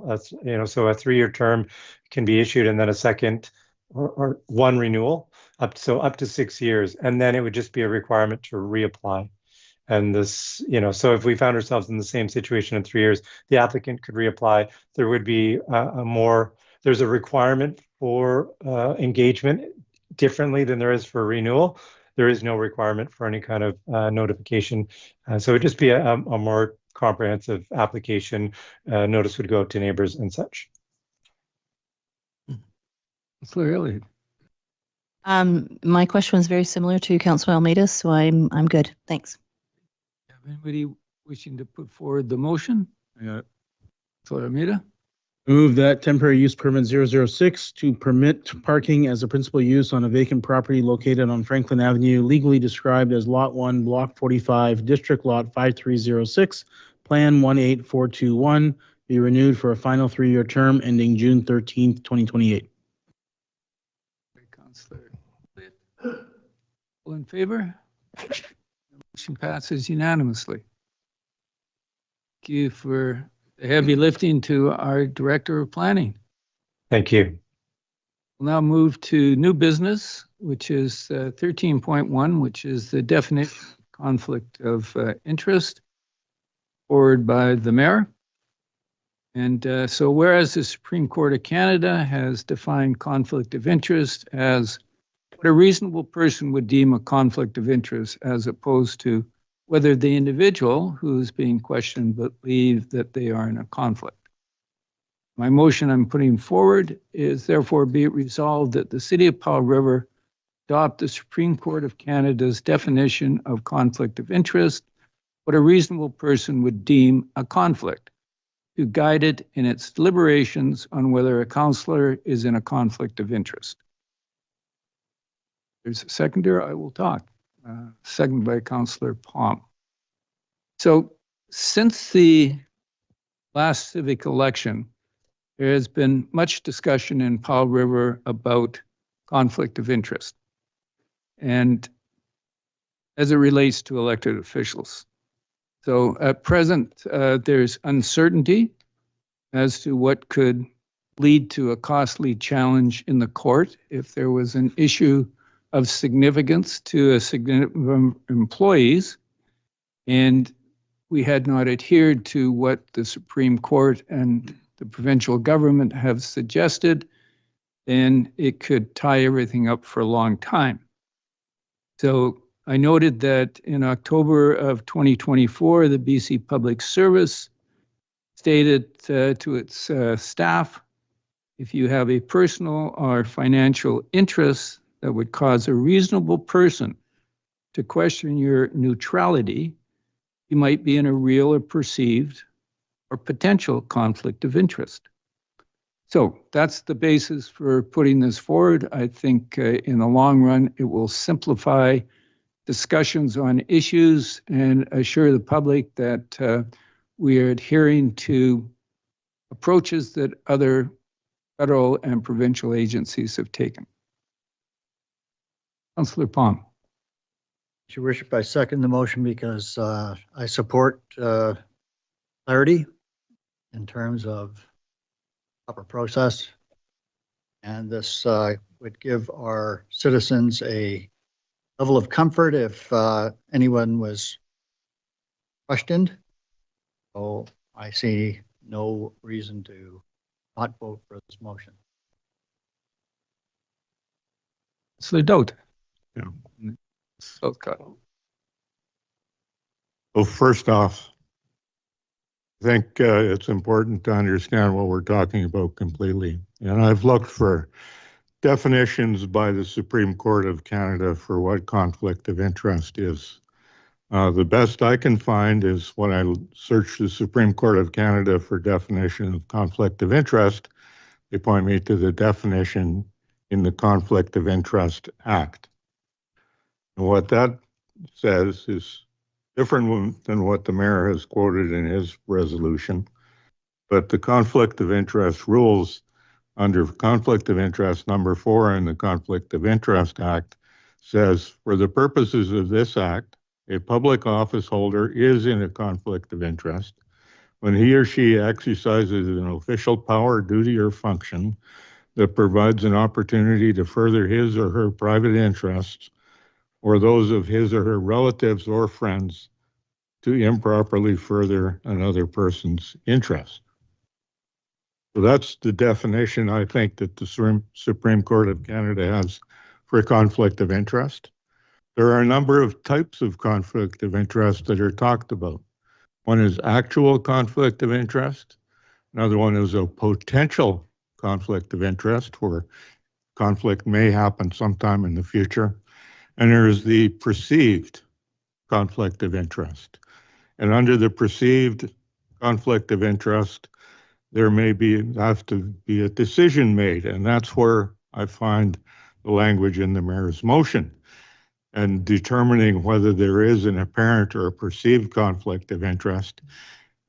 That's, so a 3-year term can be issued, and then a second or one renewal up to 6 years, and then it would just be a requirement to reapply. And this, so if we found ourselves in the same situation in 3 years, the applicant could reapply. There would be there's a requirement for engagement differently than there is for renewal. There is no requirement for any kind of notification. So it would just be a more comprehensive application. Notice would go out to neighbors and such. Clearly. My question was very similar to Councilor Almeida, so I'm good. Thanks. Anybody wishing to put forward the motion? Councilor Almeida? Move that temporary use permit 006 to permit parking as a principal use on a vacant property located on Franklin Avenue, legally described as Lot 1, Block 45, District Lot 5306, Plan 18421, be renewed for a final 3-year term ending June 13th, 2028. Councilor. All in favor? Motion passes unanimously. Thank you for the heavy lifting to our Director of Planning. Thank you. We'll now move to new business, which is 13.1, which is the definition of conflict of interest forwarded by the mayor. And so whereas the Supreme Court of Canada has defined conflict of interest as what a reasonable person would deem a conflict of interest, as opposed to whether the individual who is being questioned believe that they are in a conflict. My motion I'm putting forward is therefore be it resolved that the City of Powell River adopt the Supreme Court of Canada's definition of conflict of interest, what a reasonable person would deem a conflict, to guide it in its deliberations on whether a councillor is in a conflict of interest. There's a seconder, I will talk. Second by Councillor Palm. So since the last civic election, there has been much discussion in Powell River about conflict of interest, and as it relates to elected officials. So at present, there's uncertainty as to what could lead to a costly challenge in the court if there was an issue of significance to a significant employees, and we had not adhered to what the Supreme Court and the provincial government have suggested, then it could tie everything up for a long time. So I noted that in October of 2024, the BC Public Service stated to its staff, if you have a personal or financial interest that would cause a reasonable person to question your neutrality, you might be in a real or perceived or potential conflict of interest. So that's the basis for putting this forward. I think in the long run, it will simplify discussions on issues and assure the public that we are adhering to approaches that other federal and provincial agencies have taken. Councillor Palm. Your Worship, I second the motion because I support clarity in terms of proper process. And this would give our citizens a level of comfort if anyone was questioned. So I see no reason to not vote for this motion. Councillor Dote. Yeah. Southcott. Well, first off, I think it's important to understand what we're talking about completely. And I've looked for definitions by the Supreme Court of Canada for what conflict of interest is. The best I can find is when I search the Supreme Court of Canada for definition of conflict of interest, they point me to the definition in the Conflict of Interest Act. And what that says is different than what the mayor has quoted in his resolution. But the conflict of interest rules under conflict of interest number 4 in the Conflict of Interest Act says, for the purposes of this act, a public office holder is in a conflict of interest when he or she exercises an official power, duty, or function that provides an opportunity to further his or her private interests or those of his or her relatives or friends to improperly further another person's interest. So that's the definition I think that the Supreme Court of Canada has for conflict of interest. There are a number of types of conflict of interest that are talked about. One is actual conflict of interest. Another one is a potential conflict of interest where conflict may happen sometime in the future. And there is the perceived conflict of interest. And under the perceived conflict of interest, there may have to be a decision made. And that's where I find the language in the mayor's motion. And determining whether there is an apparent or a perceived conflict of interest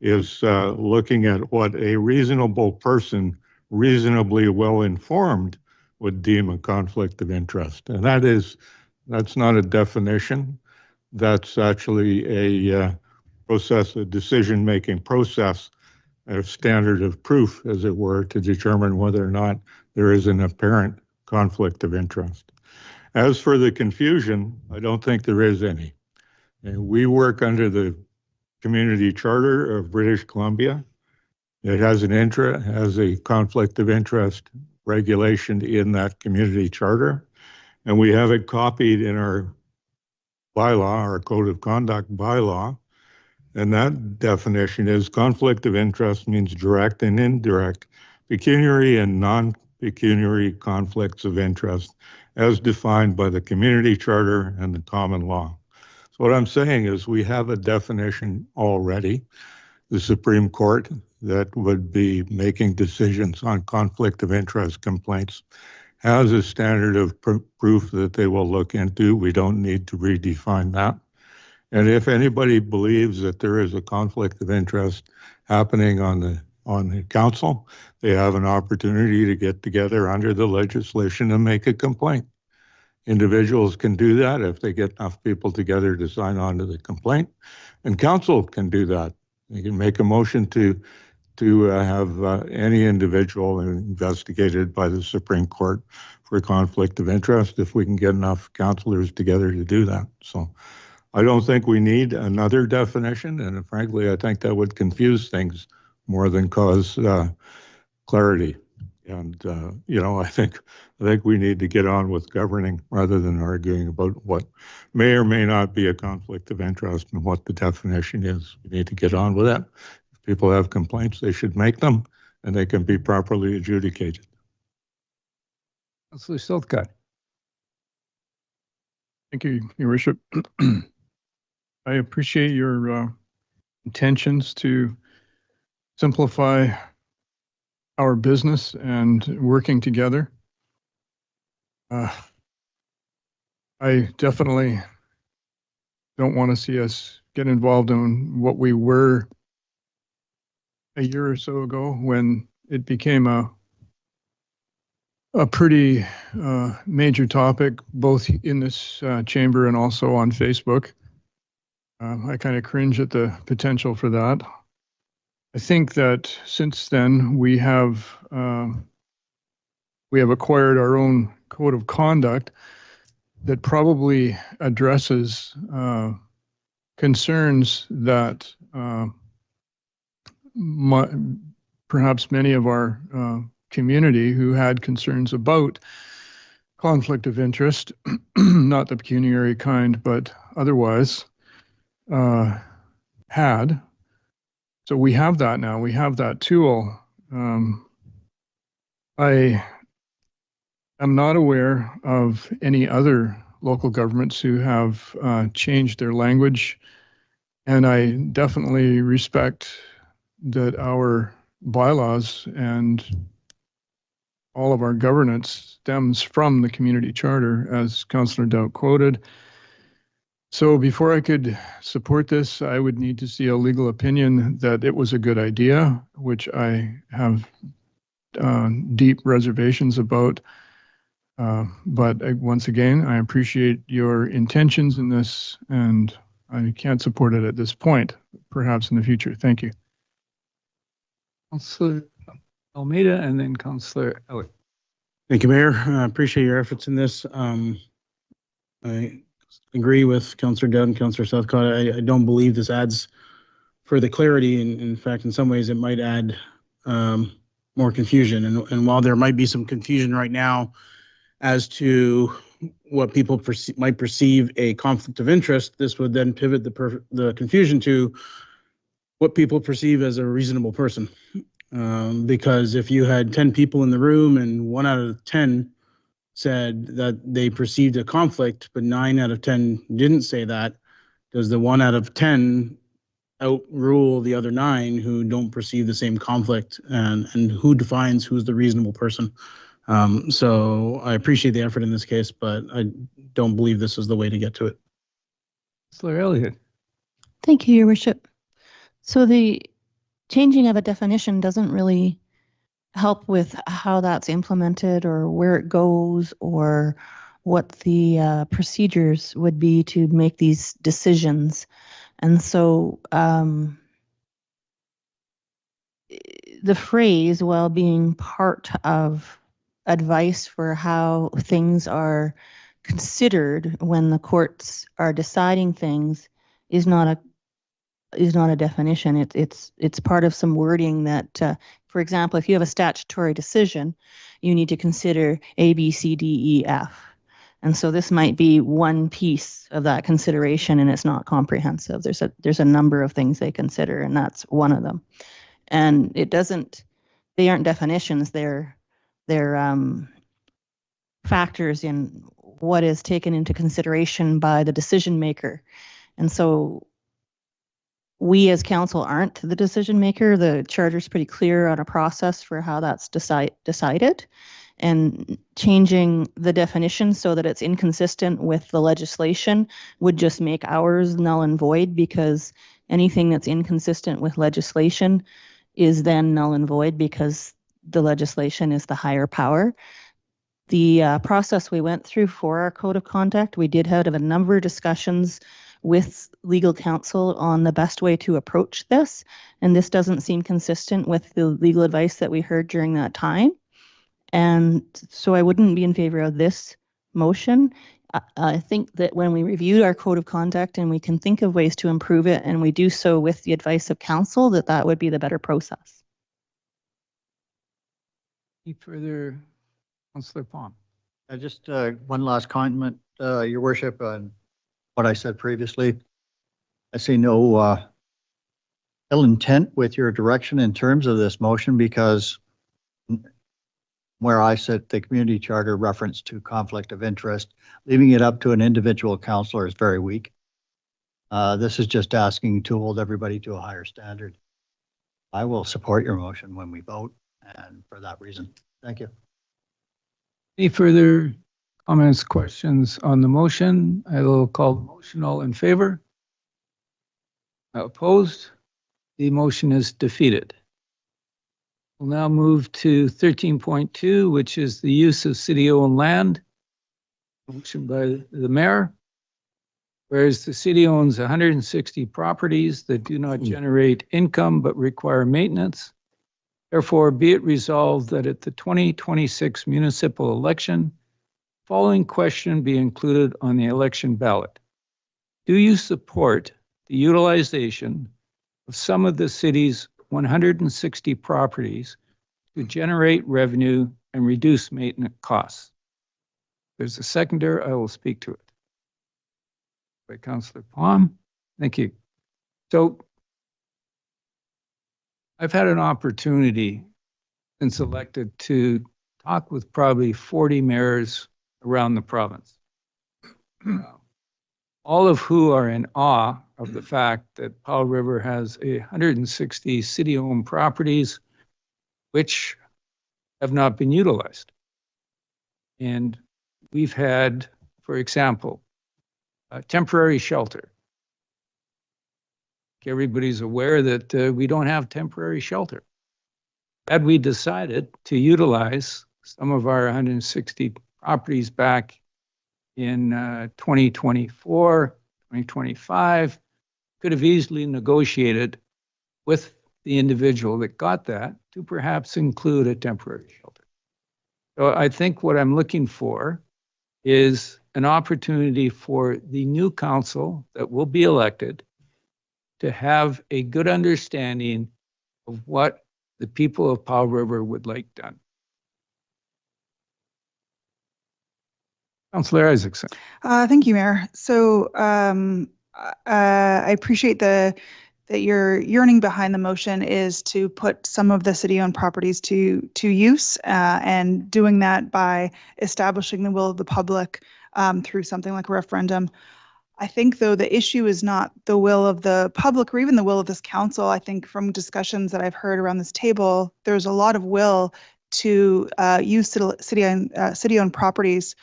is looking at what a reasonable person, reasonably well informed, would deem a conflict of interest. And that's not a definition. That's actually a process, a decision-making process, a standard of proof, as it were, to determine whether or not there is an apparent conflict of interest. As for the confusion, I don't think there is any. And we work under the Community Charter of British Columbia. It has a conflict of interest regulation in that community charter. And we have it copied in our bylaw, our code of conduct bylaw. And that definition is conflict of interest means direct and indirect, pecuniary and non-pecuniary conflicts of interest as defined by the community charter and the common law. So what I'm saying is we have a definition already. The Supreme Court that would be making decisions on conflict of interest complaints has a standard of proof that they will look into. We don't need to redefine that. And if anybody believes that there is a conflict of interest happening on the council, they have an opportunity to get together under the legislation and make a complaint. Individuals can do that if they get enough people together to sign on to the complaint, and council can do that. They can make a motion to have any individual investigated by the Supreme Court for conflict of interest if we can get enough councillors together to do that. So I don't think we need another definition, and frankly, I think that would confuse things more than cause clarity. And I think we need to get on with governing rather than arguing about what may or may not be a conflict of interest and what the definition is. We need to get on with that. If people have complaints, they should make them, and they can be properly adjudicated. Councillor Southcott. Thank you, Your Worship. I appreciate your intentions to simplify our business and working together. I definitely don't want to see us get involved in what we were a year or so ago when it became a pretty major topic, both in this chamber and also on Facebook. I kind of cringe at the potential for that. I think that since then we have acquired our own code of conduct that probably addresses concerns that perhaps many of our community who had concerns about conflict of interest, not the pecuniary kind, but otherwise, had. So we have that now. We have that tool. I am not aware of any other local governments who have changed their language. And I definitely respect that our bylaws and all of our governance stems from the community charter, as Councillor Dowd quoted. So before I could support this, I would need to see a legal opinion that it was a good idea, which I have deep reservations about. But once again, I appreciate your intentions in this, and I can't support it at this point, perhaps in the future. Thank you. Councillor Almeida and then Councillor Elliott. Thank you, Mayor. I appreciate your efforts in this. I agree with Councillor Dowd and Councillor Southcott. I don't believe this adds further clarity. And in fact, in some ways, it might add more confusion. And while there might be some confusion right now as to what people might perceive a conflict of interest, this would then pivot the confusion to what people perceive as a reasonable person. Because if you had 10 people in the room and 1 out of 10 said that they perceived a conflict, but 9 out of 10 didn't say that, does the 1 out of 10 outrule the other 9 who don't perceive the same conflict? And who defines who's the reasonable person? So I appreciate the effort in this case, but I don't believe this is the way to get to it. Councillor Elliott. Thank you, Your Worship. So the changing of a definition doesn't really help with how that's implemented or where it goes or what the procedures would be to make these decisions. And so the phrase, while being part of advice for how things are considered when the courts are deciding things, is not a definition. It's part of some wording that, for example, if you have a statutory decision, you need to consider A, B, C, D, E, F. And so this might be one piece of that consideration, and it's not comprehensive. There's a number of things they consider, and that's one of them. And they aren't definitions. They're factors in what is taken into consideration by the decision maker. And so we as council aren't the decision maker. The charter is pretty clear on a process for how that's decided, and changing the definition so that it's inconsistent with the legislation would just make ours null and void, because anything that's inconsistent with legislation is then null and void because the legislation is the higher power. The process we went through for our code of conduct, we did have a number of discussions with legal counsel on the best way to approach this. And this doesn't seem consistent with the legal advice that we heard during that time. And so I wouldn't be in favor of this motion. I think that when we reviewed our code of conduct and we can think of ways to improve it, and we do so with the advice of counsel, that would be the better process. Any further? Councillor Pom. Just one last comment, Your Worship, on what I said previously. I see no ill intent with your direction in terms of this motion, because where I sit, the community charter reference to conflict of interest, leaving it up to an individual councillor is very weak. This is just asking to hold everybody to a higher standard. I will support your motion when we vote, and for that reason, thank you. Any further comments, questions on the motion? I will call the motion. All in favor? Opposed? The motion is defeated. We'll now move to 13.2, which is the use of city-owned land. Motion by the mayor. Whereas the city owns 160 properties that do not generate income but require maintenance. Therefore, be it resolved that at the 2026 municipal election, following question be included on the election ballot. Do you support the utilization of some of the city's 160 properties to generate revenue and reduce maintenance costs? There's a seconder. I will speak to it. By Councillor Pom. Thank you. So I've had an opportunity since elected to talk with probably 40 mayors around the province, all of who are in awe of the fact that Powell River has 160 city-owned properties which have not been utilized. And we've had, for example, a temporary shelter. Everybody's aware that we don't have temporary shelter. Had we decided to utilize some of our 160 properties back in 2024, 2025, could have easily negotiated with the individual that got that to perhaps include a temporary shelter. So I think what I'm looking for is an opportunity for the new council that will be elected to have a good understanding of what the people of Powell River would like done. Councillor Isaacson. Thank you, Mayor. So I appreciate that your yearning behind the motion is to put some of the city-owned properties to use, and doing that by establishing the will of the public through something like a referendum. I think, though, the issue is not the will of the public or even the will of this council. I think from discussions that I've heard around this table, there's a lot of will to use city-owned properties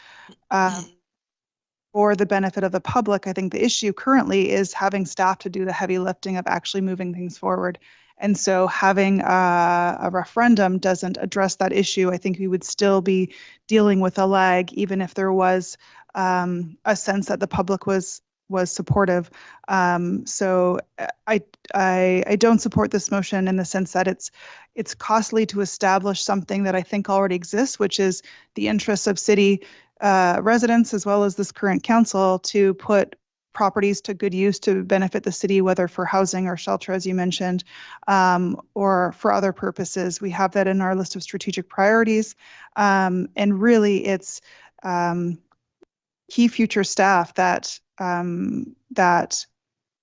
for the benefit of the public. I think the issue currently is having staff to do the heavy lifting of actually moving things forward. And so having a referendum doesn't address that issue. I think we would still be dealing with a lag, even if there was a sense that the public was supportive. So I don't support this motion in the sense that it's costly to establish something that I think already exists, which is the interests of city residents as well as this current council to put properties to good use to benefit the city, whether for housing or shelter, as you mentioned, or for other purposes. We have that in our list of strategic priorities. And really it's key future staff that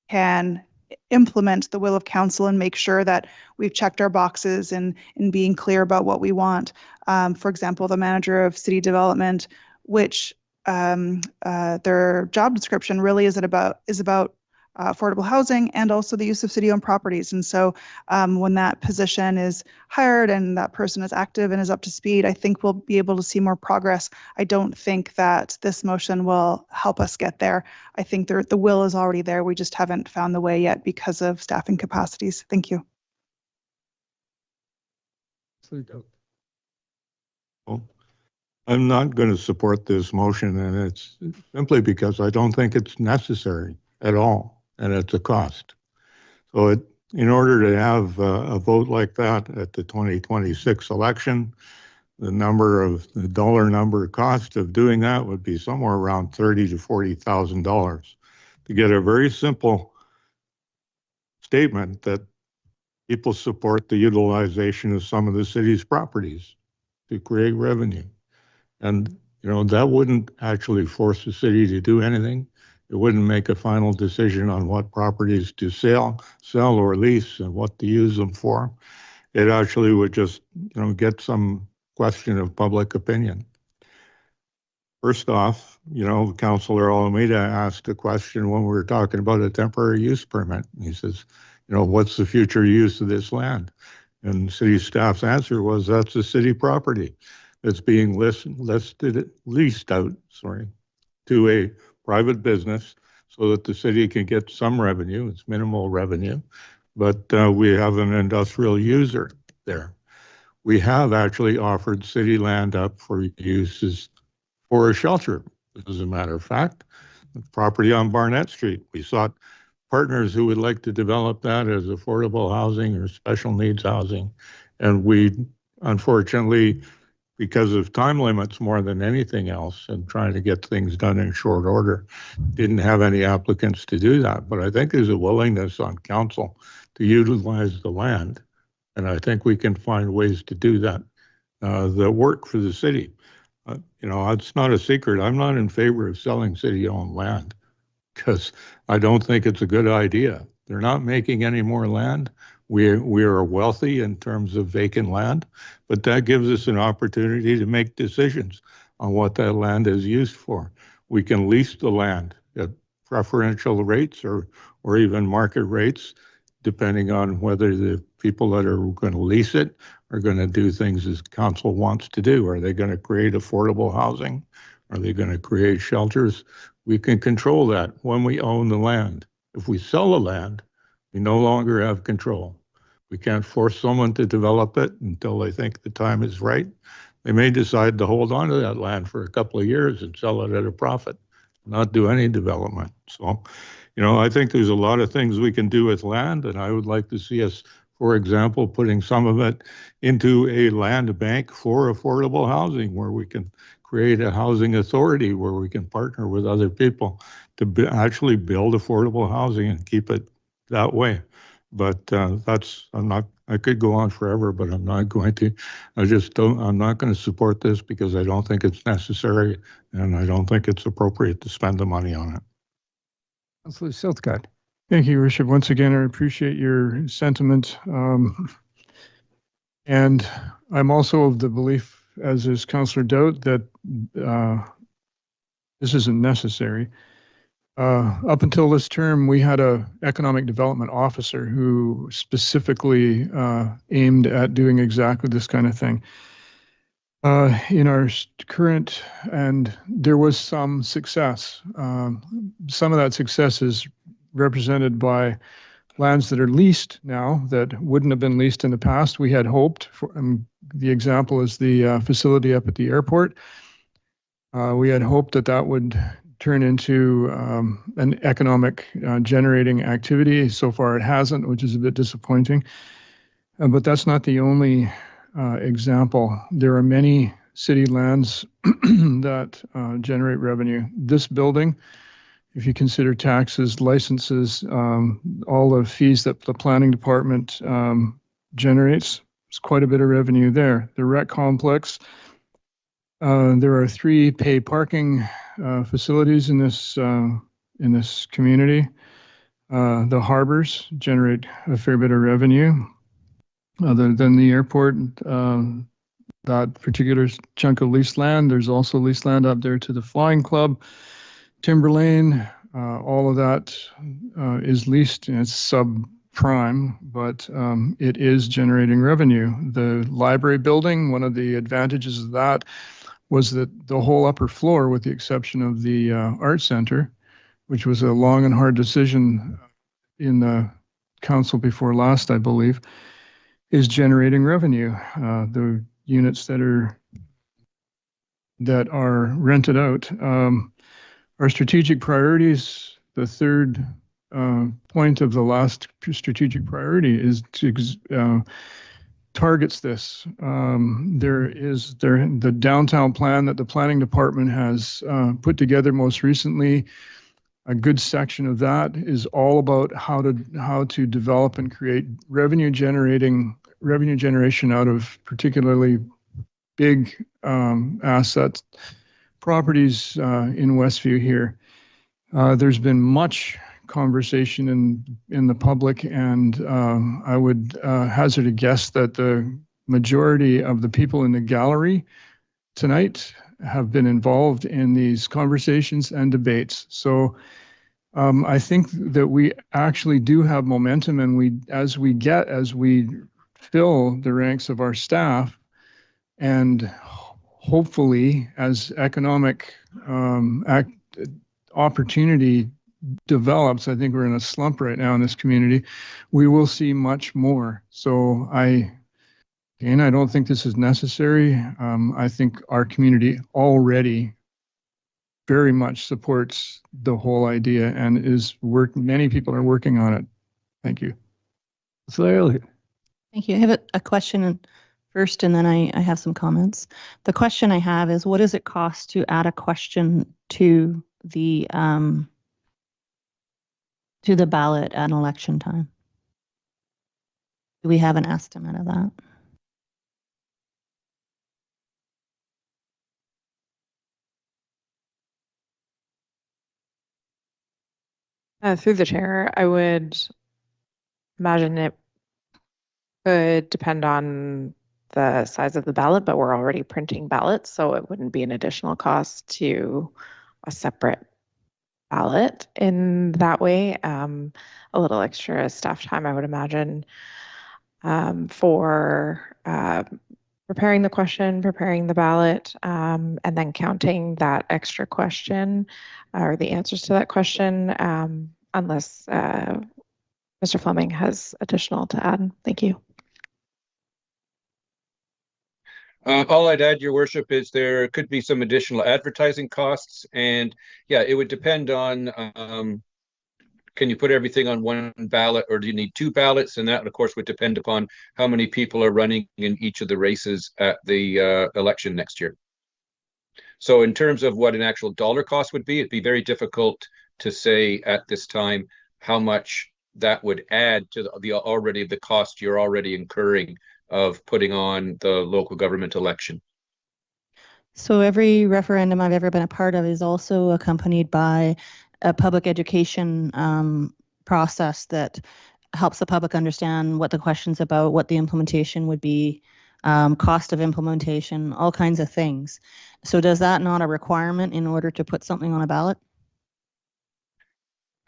can implement the will of council and make sure that we've checked our boxes in being clear about what we want. For example, the manager of city development, which their job description really is about affordable housing and also the use of city-owned properties. And so when that position is hired and that person is active and is up to speed, I think we'll be able to see more progress. I don't think that this motion will help us get there. I think the will is already there. We just haven't found the way yet because of staffing capacities. Thank you. Well, I'm not going to support this motion, and it's simply because I don't think it's necessary at all, and it's a cost. So in order to have a vote like that at the 2026 election, the dollar number cost of doing that would be somewhere around $30,000 to $40,000 to get a very simple statement that people support the utilization of some of the city's properties to create revenue. And, that wouldn't actually force the city to do anything. It wouldn't make a final decision on what properties to sell or lease and what to use them for. It actually would just, get some question of public opinion. First off, Councillor Alameda asked a question when we were talking about a temporary use permit. He says, what's the future use of this land? And city staff's answer was, that's a city property that's being leased out to a private business so that the city can get some revenue. It's minimal revenue, but we have an industrial user there. We have actually offered city land up for uses for a shelter. As a matter of fact, the property on Barnett Street, we sought partners who would like to develop that as affordable housing or special needs housing. And we, unfortunately, because of time limits more than anything else and trying to get things done in short order, didn't have any applicants to do that. But I think there's a willingness on council to utilize the land. And I think we can find ways to do that that work for the city. It's not a secret. I'm not in favor of selling city-owned land because I don't think it's a good idea. They're not making any more land. We are wealthy in terms of vacant land, but that gives us an opportunity to make decisions on what that land is used for. We can lease the land at preferential rates or even market rates, depending on whether the people that are going to lease it are going to do things as council wants to do. Are they going to create affordable housing? Are they going to create shelters? We can control that when we own the land. If we sell the land, we no longer have control. We can't force someone to develop it until they think the time is right. They may decide to hold on to that land for a couple of years and sell it at a profit, not do any development. So, I think there's a lot of things we can do with land, and I would like to see us, for example, putting some of it into a land bank for affordable housing, where we can create a housing authority where we can partner with other people to actually build affordable housing and keep it that way. But I could go on forever, but I'm not going to. I'm not going to support this because I don't think it's necessary and I don't think it's appropriate to spend the money on it. Councillor Silthcott. Thank you, Your Worship. Once again, I appreciate your sentiment. And I'm also of the belief, as is Councillor Doudt, that this isn't necessary. Up until this term, we had an economic development officer who specifically aimed at doing exactly this kind of thing. In our current, and there was some success. Some of that success is represented by lands that are leased now that wouldn't have been leased in the past. We had hoped for, the example is the facility up at the airport. We had hoped that would turn into an economic generating activity. So far it hasn't, which is a bit disappointing. But that's not the only example. There are many city lands that generate revenue. This building, if you consider taxes, licenses, all the fees that the planning department generates, there's quite a bit of revenue there. The rec complex, there are 3 pay parking facilities in this community. The harbors generate a fair bit of revenue. Other than the airport, that particular chunk of leased land, there's also leased land up there to the Flying Club, Timber Lane. All of that is leased, and it's subprime, but it is generating revenue. The library building, one of the advantages of that was that the whole upper floor, with the exception of the art center, which was a long and hard decision in the council before last, I believe, is generating revenue. The units that are rented out. Our strategic priorities, the third point of the last strategic priority is to targets this. The downtown plan that the planning department has put together most recently. A good section of that is all about how to develop and create revenue generation out of particularly big assets, properties in Westview here. There's been much conversation in the public, and I would hazard a guess that the majority of the people in the gallery tonight have been involved in these conversations and debates. So I think that we actually do have momentum, and as we fill the ranks of our staff, and hopefully as economic opportunity develops, I think we're in a slump right now in this community, we will see much more. So I don't think this is necessary. I think our community already very much supports the whole idea and many people are working on it. Thank you. Thank you. I have a question first, and then I have some comments. The question I have is, what does it cost to add a question to the ballot at election time? Do we have an estimate of that? Through the chair, I would imagine it could depend on the size of the ballot, but we're already printing ballots, so it wouldn't be an additional cost to a separate ballot in that way. A little extra staff time, I would imagine, for preparing the question, preparing the ballot, and then counting that extra question or the answers to that question, unless Mr. Fleming has additional to add. Thank you. All I'd add, Your Worship, is there could be some additional advertising costs, and yeah, it would depend on can you put everything on one ballot, or do you need two ballots? And that, of course, would depend upon how many people are running in each of the races at the election next year. So in terms of what an actual dollar cost would be, it'd be very difficult to say at this time how much that would add to the cost you're already incurring of putting on the local government election. So every referendum I've ever been a part of is also accompanied by a public education process that helps the public understand what the question's about, what the implementation would be, cost of implementation, all kinds of things. So does that not a requirement in order to put something on a ballot?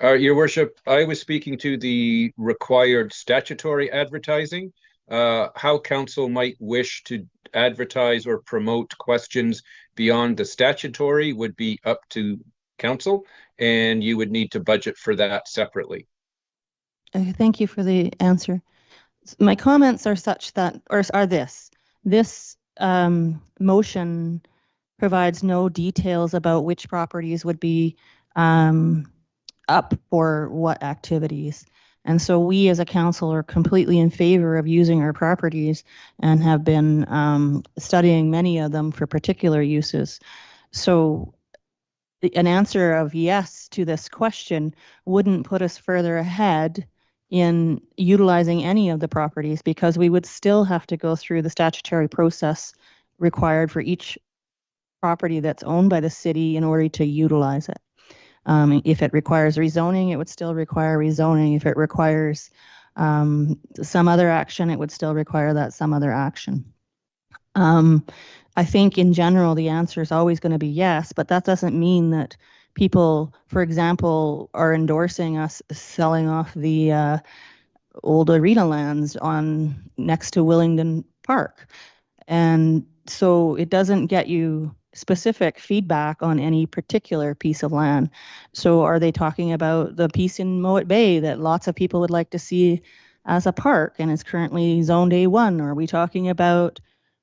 Your Worship, I was speaking to the required statutory advertising. How council might wish to advertise or promote questions beyond the statutory would be up to council, and you would need to budget for that separately. Okay, thank you for the answer. My comments are such that, or are this motion provides no details about which properties would be up for what activities. And so we as a council are completely in favor of using our properties and have been studying many of them for particular uses. So an answer of yes to this question wouldn't put us further ahead in utilizing any of the properties, because we would still have to go through the statutory process required for each property that's owned by the city in order to utilize it. If it requires rezoning, it would still require rezoning. If it requires some other action, it would still require that some other action. I think in general, the answer is always going to be yes, but that doesn't mean that people, for example, are endorsing us selling off the old arena lands next to Willingdon Park. And so it doesn't get you specific feedback on any particular piece of land. So are they talking about the piece in Mowat Bay that lots of people would like to see as a park and is currently zoned A1? Or are we talking about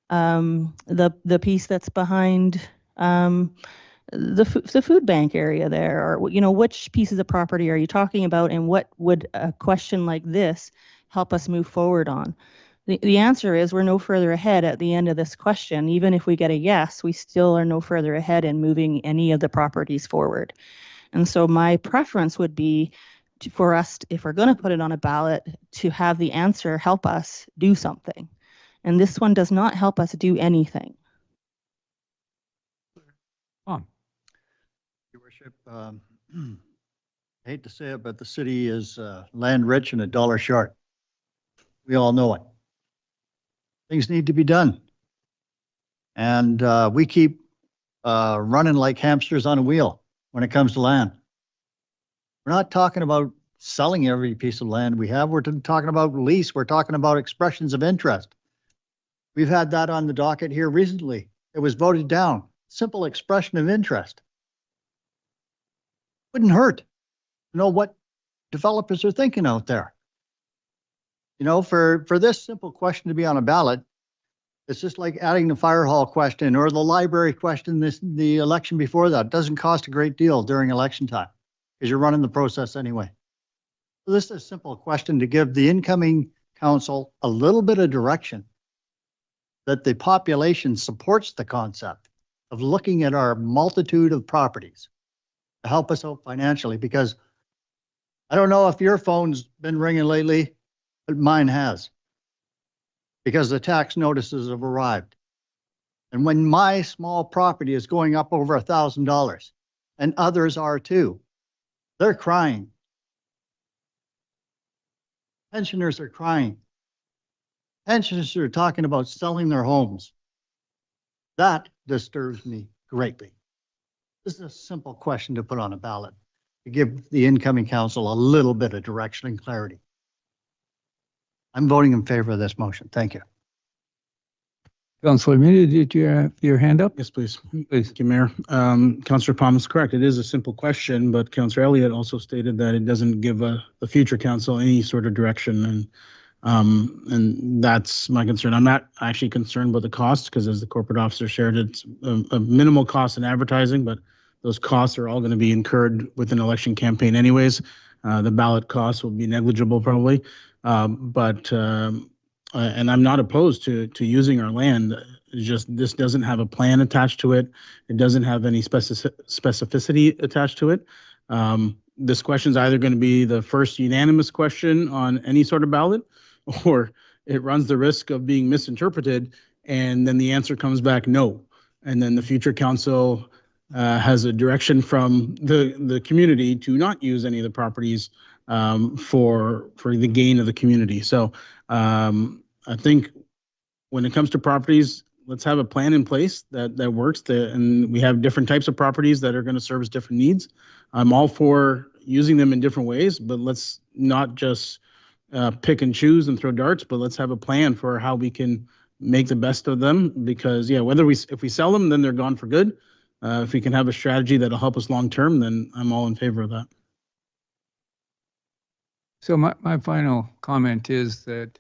the piece that's behind the food bank area there? Or, you know, which pieces of property are you talking about, and what would a question like this help us move forward on? The answer is we're no further ahead at the end of this question. Even if we get a yes, we still are no further ahead in moving any of the properties forward. And so my preference would be for us, if we're going to put it on a ballot, to have the answer help us do something. And this one does not help us do anything. Your Worship, I hate to say it, but the city is land rich and a dollar short. We all know it. Things need to be done. And we keep running like hamsters on a wheel when it comes to land. We're not talking about selling every piece of land we have. We're talking about lease. We're talking about expressions of interest. We've had that on the docket here recently. It was voted down. Simple expression of interest. Wouldn't hurt to know what developers are thinking out there. You know, for this simple question to be on a ballot, it's just like adding the fire hall question or the library question the election before that. It doesn't cost a great deal during election time because you're running the process anyway. So this is a simple question to give the incoming council a little bit of direction that the population supports the concept of looking at our multitude of properties to help us out financially, because I don't know if your phone's been ringing lately, but mine has, because the tax notices have arrived. And when my small property is going up over $1,000 and others are too, they're crying. Pensioners are crying. Pensioners are talking about selling their homes. That disturbs me greatly. This is a simple question to put on a ballot to give the incoming council a little bit of direction and clarity. I'm voting in favor of this motion. Thank you. Councilor Armita, did you have your hand up? Yes, please. Please. Thank you, Mayor. Councillor Palm is correct. It is a simple question, but Councillor Elliott also stated that it doesn't give the future council any sort of direction, and that's my concern. I'm not actually concerned about the cost because, as the corporate officer shared, it's a minimal cost in advertising, but those costs are all going to be incurred with an election campaign anyways. The ballot costs will be negligible probably, and I'm not opposed to using our land. It's just this doesn't have a plan attached to it. It doesn't have any specificity attached to it. This question is either going to be the first unanimous question on any sort of ballot, or it runs the risk of being misinterpreted, and then the answer comes back no. And then the future council has a direction from the community to not use any of the properties for the gain of the community. So I think when it comes to properties, let's have a plan in place that works. And we have different types of properties that are going to service different needs. I'm all for using them in different ways, but let's not just pick and choose and throw darts, but let's have a plan for how we can make the best of them. Because if we sell them, then they're gone for good. If we can have a strategy that'll help us long term, then I'm all in favor of that. So my final comment is that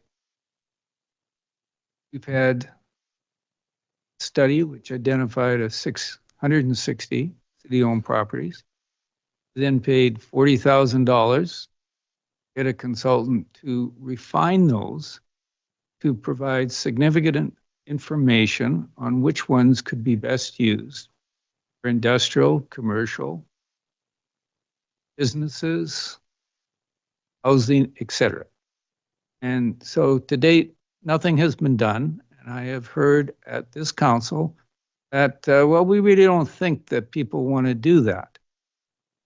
we've had a study which identified 660 city-owned properties, then paid $40,000, get a consultant to refine those to provide significant information on which ones could be best used for industrial, commercial, businesses, housing, etc. And so to date, nothing has been done. And I have heard at this council that, we really don't think that people want to do that.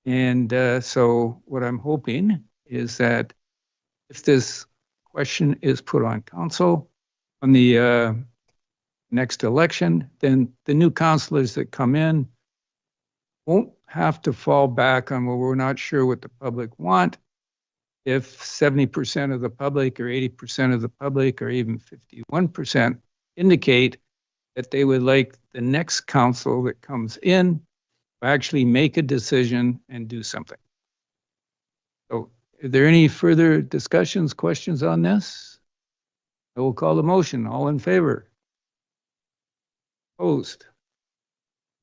And so what I'm hoping is that if this question is put on council on the next election, then the new councilors that come in won't have to fall back on, we're not sure what the public want. If 70% of the public or 80% of the public or even 51% indicate that they would like the next council that comes in to actually make a decision and do something. So are there any further discussions, questions on this? I will call the motion. All in favor? Opposed?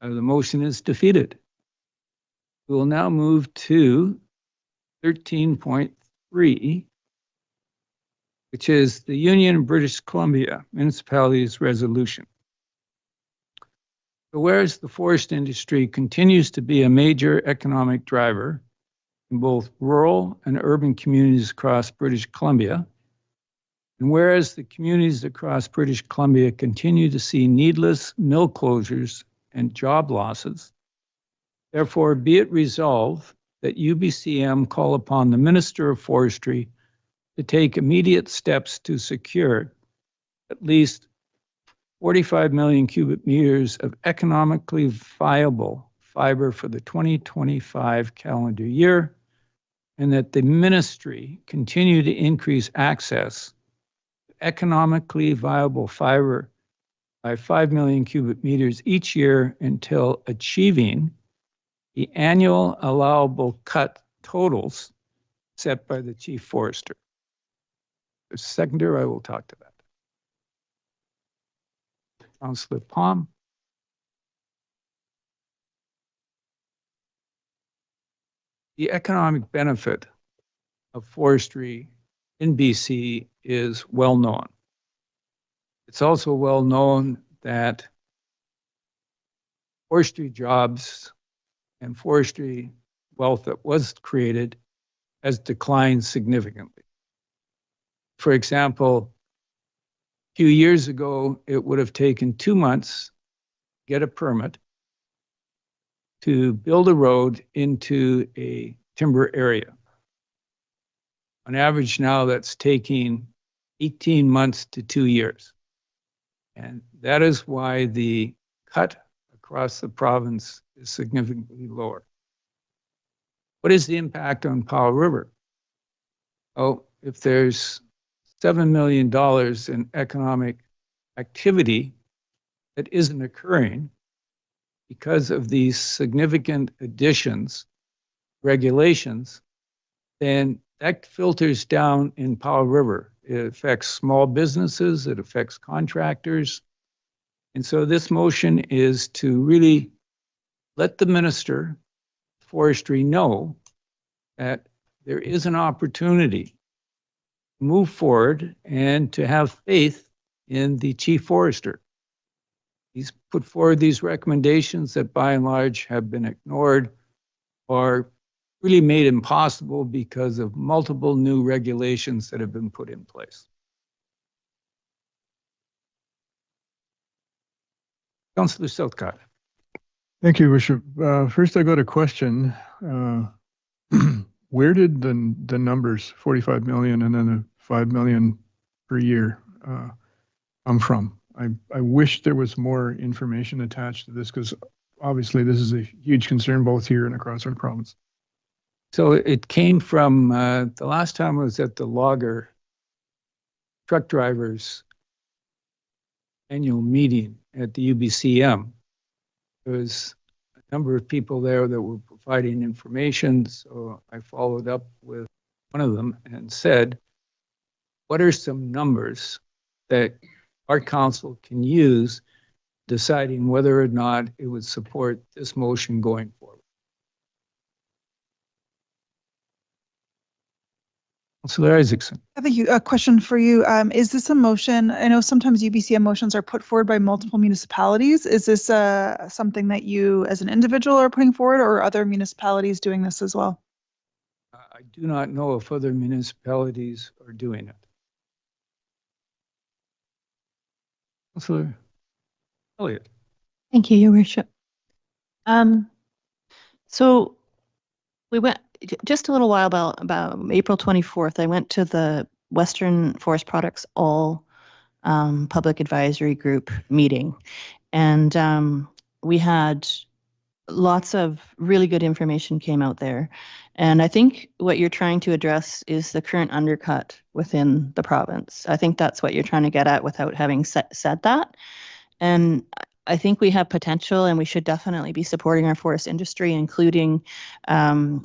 The motion is defeated. We will now move to 13.3, which is the Union of British Columbia Municipalities Resolution. So whereas the forest industry continues to be a major economic driver in both rural and urban communities across British Columbia, and whereas the communities across British Columbia continue to see needless mill closures and job losses, therefore be it resolved that UBCM call upon the Minister of Forestry to take immediate steps to secure at least 45 million cubic meters of economically viable fiber for the 2025 calendar year, and that the ministry continue to increase access to economically viable fiber by 5 million cubic meters each year until achieving the annual allowable cut totals set by the Chief Forester. The seconder, I will talk to that. Councillor Palm. The economic benefit of forestry in BC is well known. It's also well known that forestry jobs and forestry wealth that was created has declined significantly. For example, a few years ago, it would have taken 2 months to get a permit to build a road into a timber area. On average now, that's taking 18 months to 2 years. And that is why the cut across the province is significantly lower. What is the impact on Powell River? Oh, if there's $7 million in economic activity that isn't occurring because of these significant additions, regulations, then that filters down in Powell River. It affects small businesses, it affects contractors. And so this motion is to really let the Minister of Forestry know that there is an opportunity to move forward and to have faith in the Chief Forester. He's put forward these recommendations that by and large have been ignored or really made impossible because of multiple new regulations that have been put in place. Councillor Southcott. Thank you, Bishop. First, I got a question. Where did the numbers, 45 million and then the 5 million per year, come from? I wish there was more information attached to this because obviously this is a huge concern both here and across our province. So it came from the last time I was at the Logger truck drivers annual meeting at the UBCM. There was a number of people there that were providing information. So I followed up with one of them and said, what are some numbers that our council can use deciding whether or not it would support this motion going forward? Councillor Isaacson. Thank you. A question for you. Is this a motion? I know sometimes UBCM motions are put forward by multiple municipalities. Is this something that you as an individual are putting forward or are other municipalities doing this as well? I do not know if other municipalities are doing it. Councillor Elliott. Thank you, Your Worship. So we went just a little while about April 24th. I went to the Western Forest Products All Public Advisory Group meeting, and we had lots of really good information came out there. And I think what you're trying to address is the current undercut within the province. I think that's what you're trying to get at without having said that. And I think we have potential and we should definitely be supporting our forest industry, including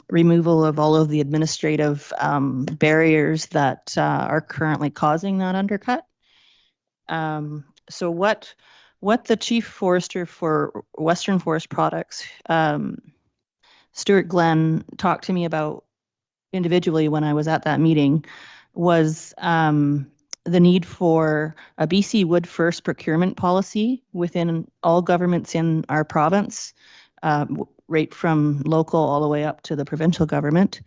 removal of all of the administrative barriers that are currently causing that undercut. So what the Chief Forester for Western Forest Products, Stuart Glenn, talked to me about individually when I was at that meeting was the need for a BC Wood First procurement policy within all governments in our province, right from local all the way up to the provincial government.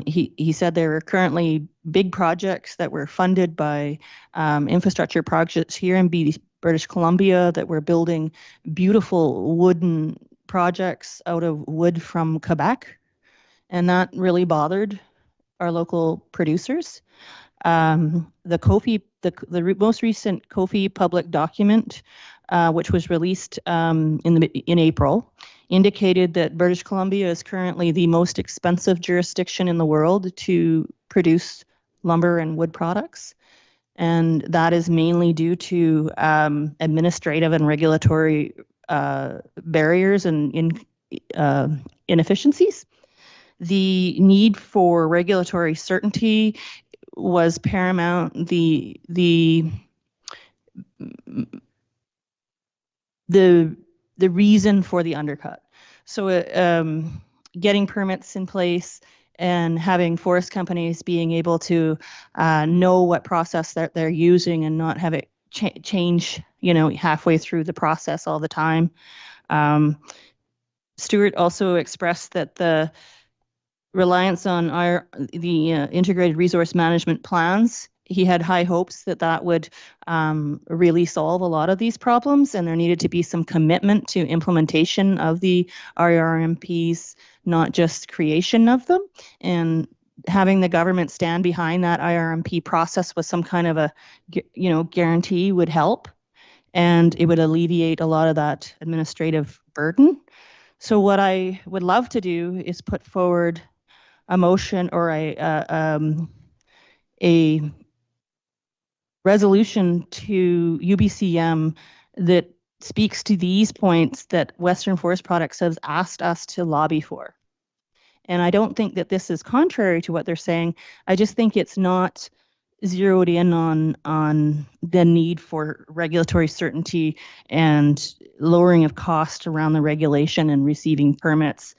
He said there are currently big projects that were funded by infrastructure projects here in British Columbia that were building beautiful wooden projects out of wood from Quebec, and that really bothered our local producers. The most recent Kofi public document, which was released in April, indicated that British Columbia is currently the most expensive jurisdiction in the world to produce lumber and wood products. And that is mainly due to administrative and regulatory barriers and inefficiencies. The need for regulatory certainty was paramount. The reason for the undercut. So getting permits in place and having forest companies being able to know what process that they're using and not have it change, halfway through the process all the time. Stuart also expressed that the reliance on the integrated resource management plans, he had high hopes that would really solve a lot of these problems, and there needed to be some commitment to implementation of the RRMPs, not just creation of them. And having the government stand behind that IRMP process with some kind of a, guarantee would help, and it would alleviate a lot of that administrative burden. So what I would love to do is put forward a motion or a resolution to UBCM that speaks to these points that Western Forest Products has asked us to lobby for. And I don't think that this is contrary to what they're saying. I just think it's not zeroed in on the need for regulatory certainty and lowering of cost around the regulation and receiving permits,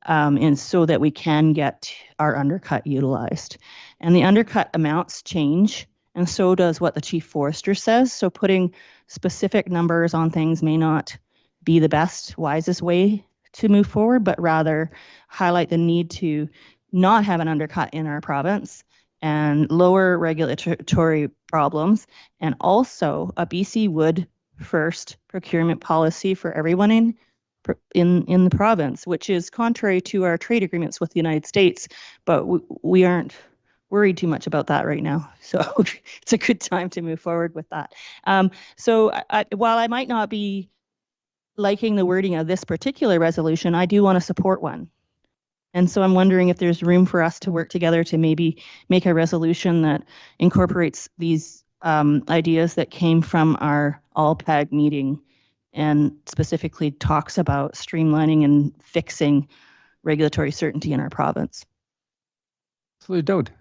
and so that we can get our undercut utilized. And the undercut amounts change, and so does what the chief forester says. So putting specific numbers on things may not be the best, wisest way to move forward, but rather highlight the need to not have an undercut in our province and lower regulatory problems, and also a BC wood first procurement policy for everyone in the province, which is contrary to our trade agreements with the United States, but we aren't worried too much about that right now. So it's a good time to move forward with that. So while I might not be liking the wording of this particular resolution, I do want to support one. And so I'm wondering if there's room for us to work together to maybe make a resolution that incorporates these ideas that came from our ALPAG meeting and specifically talks about streamlining and fixing regulatory certainty in our province. So, Dode.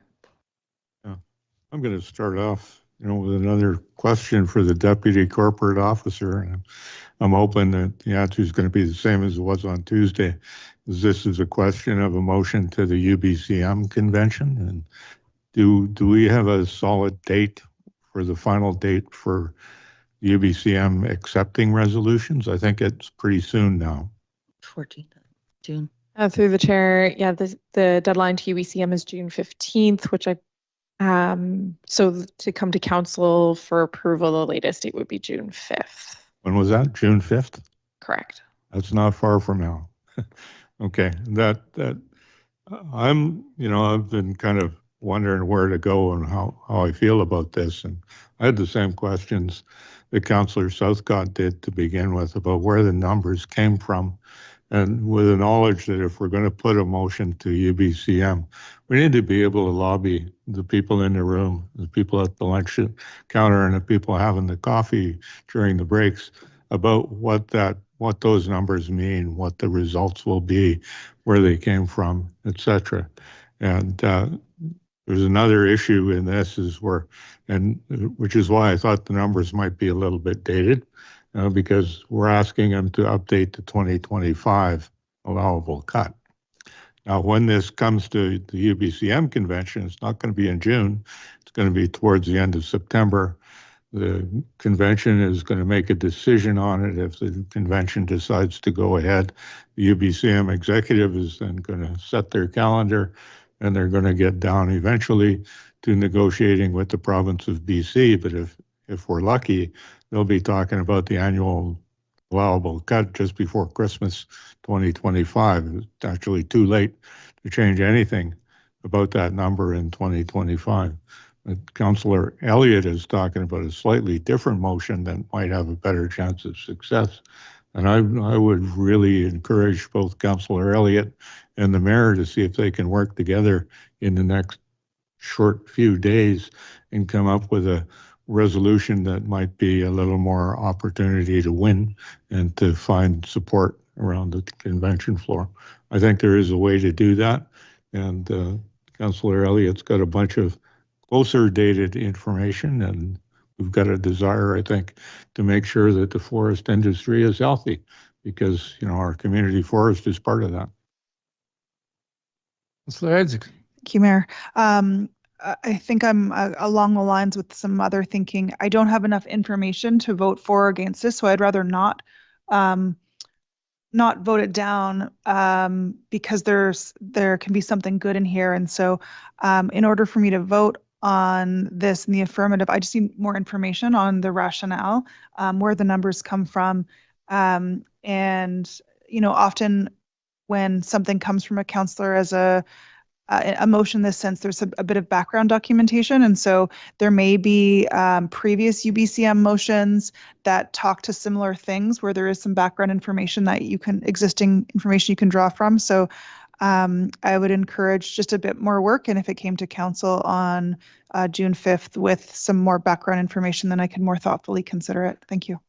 I'm going to start off, with another question for the deputy corporate officer. And I'm hoping that the answer is going to be the same as it was on Tuesday. This is a question of a motion to the UBCM convention. And do we have a solid date for the final date for UBCM accepting resolutions? I think it's pretty soon now. 14th of June. Through the chair, the deadline to UBCM is June 15th, which so to come to council for approval, the latest date would be June 5th. When was that? June 5th? Correct. That's not far from now. Okay, that I've been kind of wondering where to go and how I feel about this. And I had the same questions that Councillor Southcott did to begin with about where the numbers came from. And with the knowledge that if we're going to put a motion to UBCM, we need to be able to lobby the people in the room, the people at the lunch counter, and the people having the coffee during the breaks about what those numbers mean, what the results will be, where they came from, etc. And there's another issue in this which is why I thought the numbers might be a little bit dated. Because we're asking them to update the 2025 allowable cut. Now, when this comes to the UBCM convention, it's not going to be in June. It's going to be towards the end of September. The convention is going to make a decision on it. If the convention decides to go ahead, the UBCM executive is then going to set their calendar, and they're going to get down eventually to negotiating with the province of BC. But if we're lucky, they'll be talking about the annual allowable cut just before Christmas 2025. It's actually too late to change anything about that number in 2025. But Councillor Elliott is talking about a slightly different motion that might have a better chance of success. And I would really encourage both Councillor Elliott and the mayor to see if they can work together in the next short few days and come up with a resolution that might be a little more opportunity to win and to find support around the convention floor. I think there is a way to do that, and Councillor Elliott's got a bunch of closer dated information, and we've got a desire, I think, to make sure that the forest industry is healthy, because our community forest is part of that. Councillor Isaac. Thank you, Mayor. I think I'm along the lines with some other thinking. I don't have enough information to vote for or against this, so I'd rather not vote it down because there can be something good in here. And so in order for me to vote on this in the affirmative, I just need more information on the rationale, where the numbers come from. And, often when something comes from a councillor as a a motion in this sense, there's a bit of background documentation. And so there may be previous UBCM motions that talk to similar things where there is some background information that existing information you can draw from. So I would encourage just a bit more work. And if it came to council on June 5th with some more background information, then I can more thoughtfully consider it. Thank you.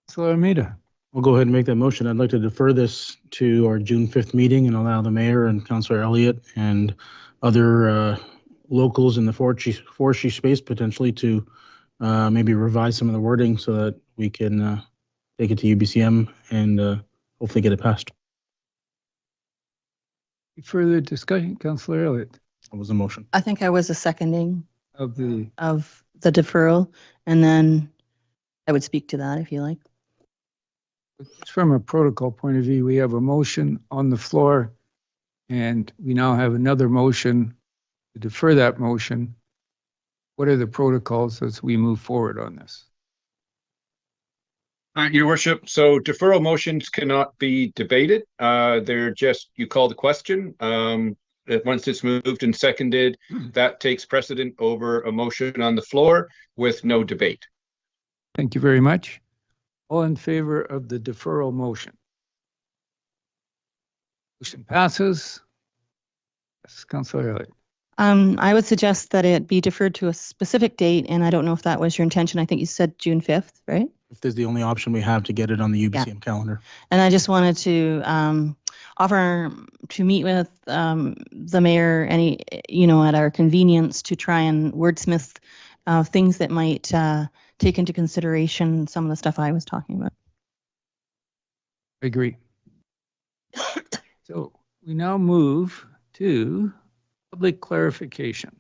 Councilor Armida. I'll go ahead and make that motion. I'd like to defer this to our June 5th meeting and allow the mayor and Councillor Elliott and other locals in the forestry space potentially to maybe revise some of the wording so that we can take it to UBCM and hopefully get it passed. Further discussion, Councillor Elliott. That was a motion. I think I was a seconding Of the deferral, and then I would speak to that if you like. From a protocol point of view, we have a motion on the floor, and we now have another motion to defer that motion. What are the protocols as we move forward on this? Your worship, so deferral motions cannot be debated. They're just, you call the question. Once it's moved and seconded, that takes precedent over a motion on the floor with no debate. Thank you very much. All in favor of the deferral motion? Motion passes. Yes, Councillor Elliott. I would suggest that it be deferred to a specific date, and I don't know if that was your intention. I think you said June 5th, right? If there's the only option we have to get it on the UBCM calendar. And I just wanted to offer to meet with the mayor at our convenience to try and wordsmith things that might take into consideration some of the stuff I was talking about. I agree. So we now move to public clarification.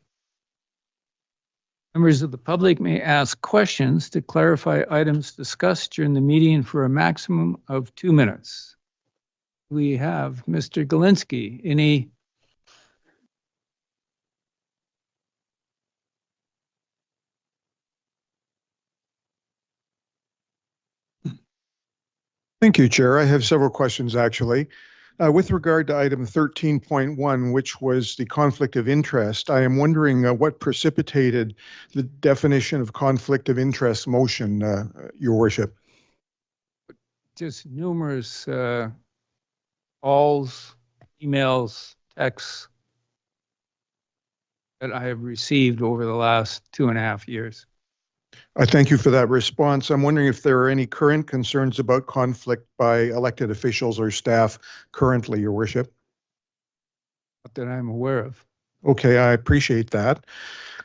Members of the public may ask questions to clarify items discussed during the meeting for a maximum of 2 minutes. We have Mr. Galinsky. Any? Thank you, Chair. I have several questions, actually. With regard to item 13.1, which was the conflict of interest, I am wondering what precipitated the definition of conflict of interest motion, Your Worship. Just numerous calls, emails, texts that I have received over the last 2.5 years. I thank you for that response. I'm wondering if there are any current concerns about conflict by elected officials or staff currently, Your Worship. Not that I'm aware of. Okay, I appreciate that.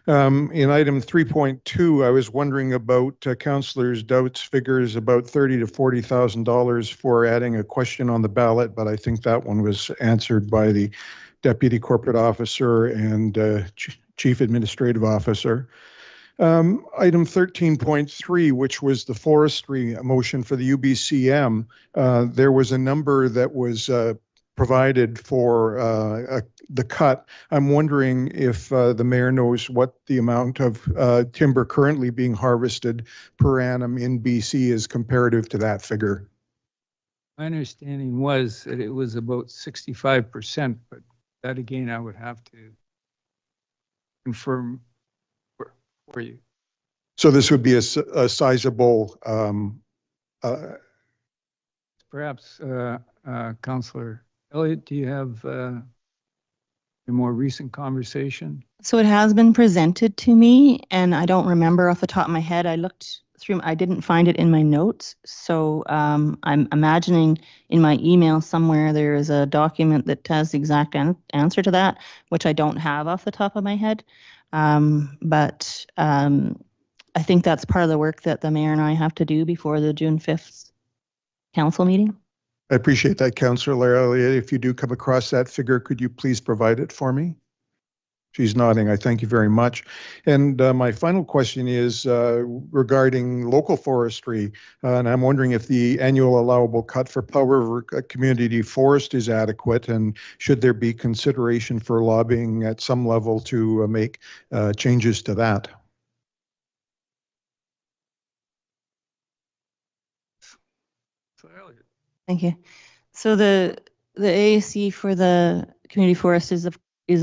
In item 3.2, I was wondering about Councillors Doubt's figures about $30,000 to $40,000 for adding a question on the ballot, but I think that one was answered by the Deputy Corporate Officer and Chief Administrative Officer. Item 13.3, which was the forestry motion for the UBCM, there was a number that was provided for the cut. I'm wondering if the mayor knows what the amount of timber currently being harvested per annum in BC is comparative to that figure. My understanding was that it was about 65%, but that again, I would have to confirm for you. So this would be a sizable. Perhaps, Councillor Elliott, do you have a more recent conversation? So it has been presented to me, and I don't remember off the top of my head. I looked through, I didn't find it in my notes. So I'm imagining in my email somewhere there is a document that has the exact answer to that, which I don't have off the top of my head. But I think that's part of the work that the mayor and I have to do before the June 5th council meeting. I appreciate that, Councillor Elliott. If you do come across that figure, could you please provide it for me? She's nodding. I thank you very much. And my final question is regarding local forestry. And I'm wondering if the annual allowable cut for Powell River Community Forest is adequate, and should there be consideration for lobbying at some level to make changes to that? Thank you. So the AAC for the community forest is,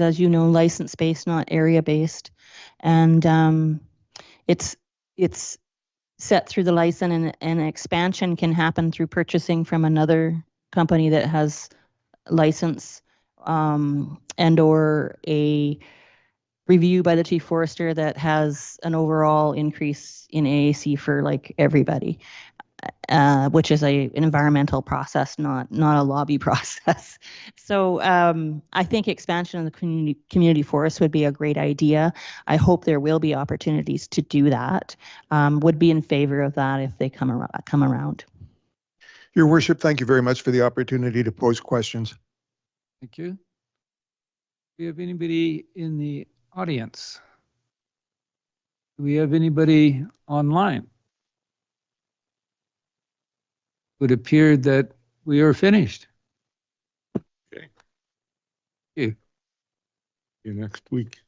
as you know, license-based, not area-based. And it's set through the license, and expansion can happen through purchasing from another company that has license, and or a review by the chief forester that has an overall increase in AAC for like everybody, which is an environmental process, not a lobby process. So I think expansion of the community forest would be a great idea. I hope there will be opportunities to do that. Would be in favor of that if they come around. Your worship, thank you very much for the opportunity to pose questions. Thank you. Do we have anybody in the audience? Do we have anybody online? It would appear that we are finished. Okay. Thank you. See you next week.